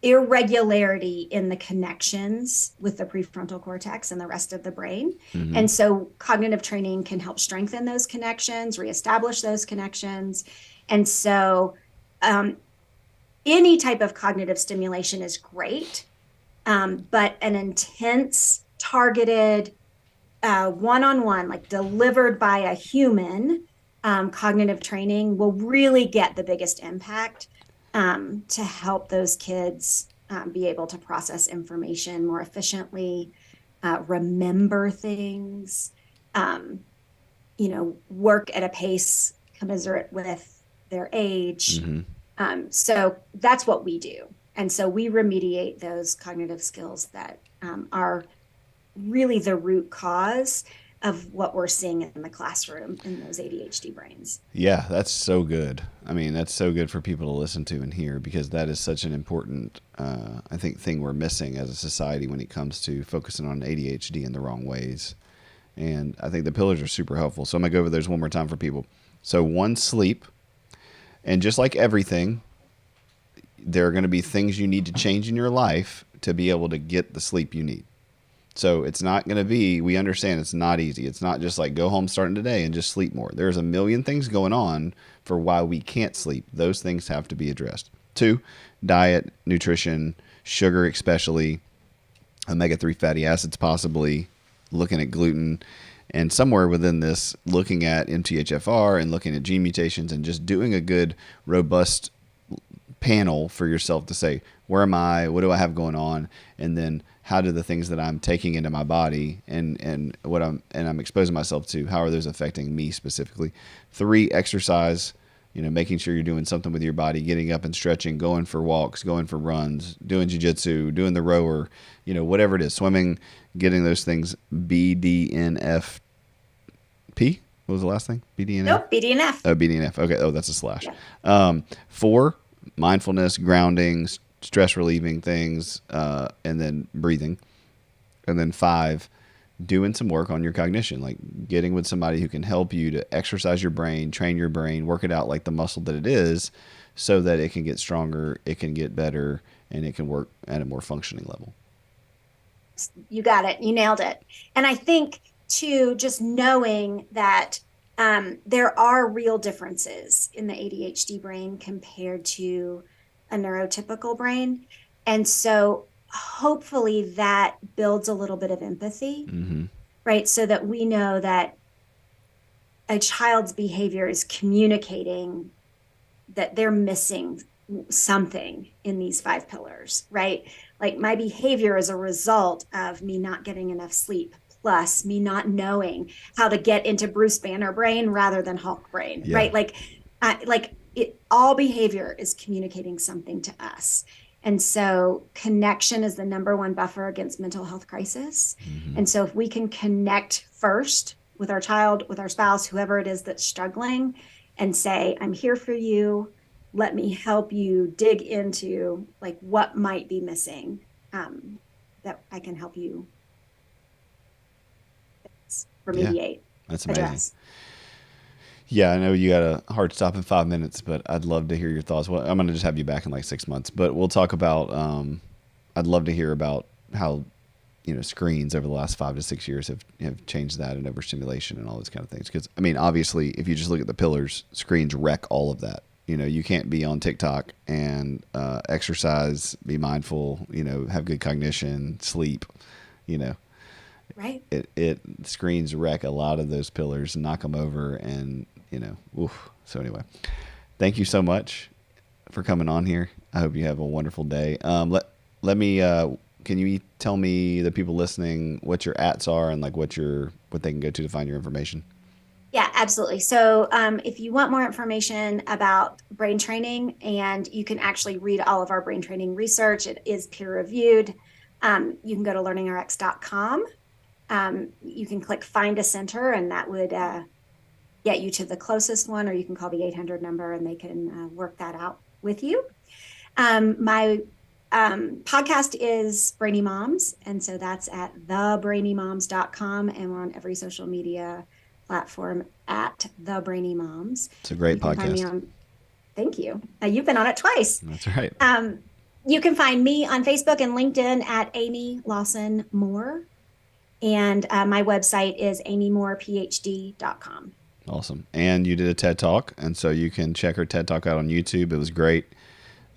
irregularity in the connections with the prefrontal cortex and the rest of the brain. Mm-hmm. And so cognitive training can help strengthen those connections, reestablish those connections. And so any type of cognitive stimulation is great. But an intense, targeted, one-on-one, like delivered by a human, cognitive training will really get the biggest impact to help those kids be able to process information more efficiently, remember things, work at a pace commensurate with their age. So that's what we do. And so we remediate those cognitive skills that are really the root cause of what we're seeing in the classroom in those ADHD brains. Yeah, that's so good. I mean, that's so good for people to listen to and hear, because that is such an important, I think, thing we're missing as a society when it comes to focusing on ADHD in the wrong ways. And I think the pillars are super helpful. So I'm going to go over those one more time for people. So 1, sleep. And just like everything, there are going to be things you need to change in your life to be able to get the sleep you need. So it's not going to be, we understand it's not easy. It's not just like go home starting today and just sleep more. There's a million things going on for why we can't sleep. Those things have to be addressed. 2, diet, nutrition, sugar especially, omega-3 fatty acids possibly, looking at gluten, and somewhere within this, looking at MTHFR and looking at gene mutations and just doing a good, robust panel for yourself to say, where am I? What do I have going on? And then how do the things that I'm taking into my body and what I'm exposing myself to, how are those affecting me specifically? 3, exercise, making sure you're doing something with your body, getting up and stretching, going for walks, going for runs, doing jiu-jitsu, doing the rower, whatever it is, swimming, getting those things. BDNFP. What was the last thing? BDNF? Nope, BDNF. Oh, BDNF. Okay. Oh, that's a slash. Yeah. 4, mindfulness, grounding, stress relieving things, and then breathing. And then 5, doing some work on your cognition, like getting with somebody who can help you to exercise your brain, train your brain, work it out like the muscle that it is, so that it can get stronger, it can get better, and it can work at a more functioning level. You got it. You nailed it. And I think too, just knowing that there are real differences in the ADHD brain compared to a neurotypical brain. And so hopefully that builds a little bit of empathy, right? So that we know that a child's behavior is communicating that they're missing something in these 5 pillars, right? Like my behavior is a result of me not getting enough sleep, plus me not knowing how to get into Bruce Banner brain rather than Hulk brain, right? All behavior is communicating something to us. And so connection is the #1 buffer against mental health crisis. And so if we can connect first with our child, with our spouse, whoever it is that's struggling, and say, I'm here for you. Let me help you dig into like what might be missing, that I can help you remediate. Yeah, that's amazing. Address. Yeah, I know you got a hard stop in 5 minutes, but I'd love to hear your thoughts. Well, I'm going to just have you back in like 6 months, but we'll talk about, I'd love to hear about how, screens over the last 5 to 6 years have changed that, and overstimulation and all those kind of things. Because, I mean, obviously, if you just look at the pillars, screens wreck all of that. You can't be on TikTok and exercise, be mindful, have good cognition, sleep, Right. It screens wreck a lot of those pillars and knock them over, and oof. So anyway, thank you so much for coming on here. I hope you have a wonderful day. Let me can you tell me, the people listening, what your ats are and like what they can go to find your information? Yeah, absolutely. So if you want more information about brain training, and you can actually read all of our brain training research, it is peer reviewed. You can go to learningrx.com. You can click find a center, and that would get you to the closest one, or you can call the 800 number and they can work that out with you. My podcast is Brainy Moms, and so that's at thebrainymoms.com, and we're on every social media platform at The Brainy Moms. It's a great podcast. Thank you. You've been on it twice. That's right. You can find me on Facebook and LinkedIn at Amy Lawson Moore. And my website is amymorephd.com. Awesome. And you did a TED Talk, and so you can check her TED Talk out on YouTube. It was great.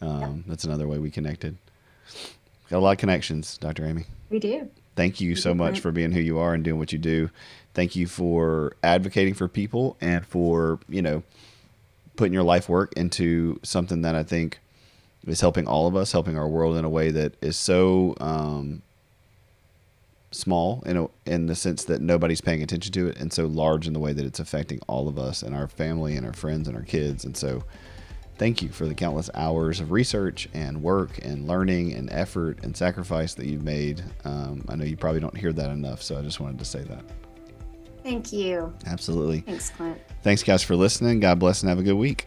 That's another way we connected. Got a lot of connections, Dr. Amy. We do. Thank you so much for being who you are and doing what you do. Thank you for advocating for people and for, putting your life work into something that I think is helping all of us, helping our world in a way that is so small in the sense that nobody's paying attention to it, and so large in the way that it's affecting all of us and our family and our friends and our kids. And so thank you for the countless hours of research and work and learning and effort and sacrifice that you've made. I know you probably don't hear that enough, so I just wanted to say that. Thank you. Absolutely. Thanks, Clint. Thanks, guys, for listening. God bless and have a good week.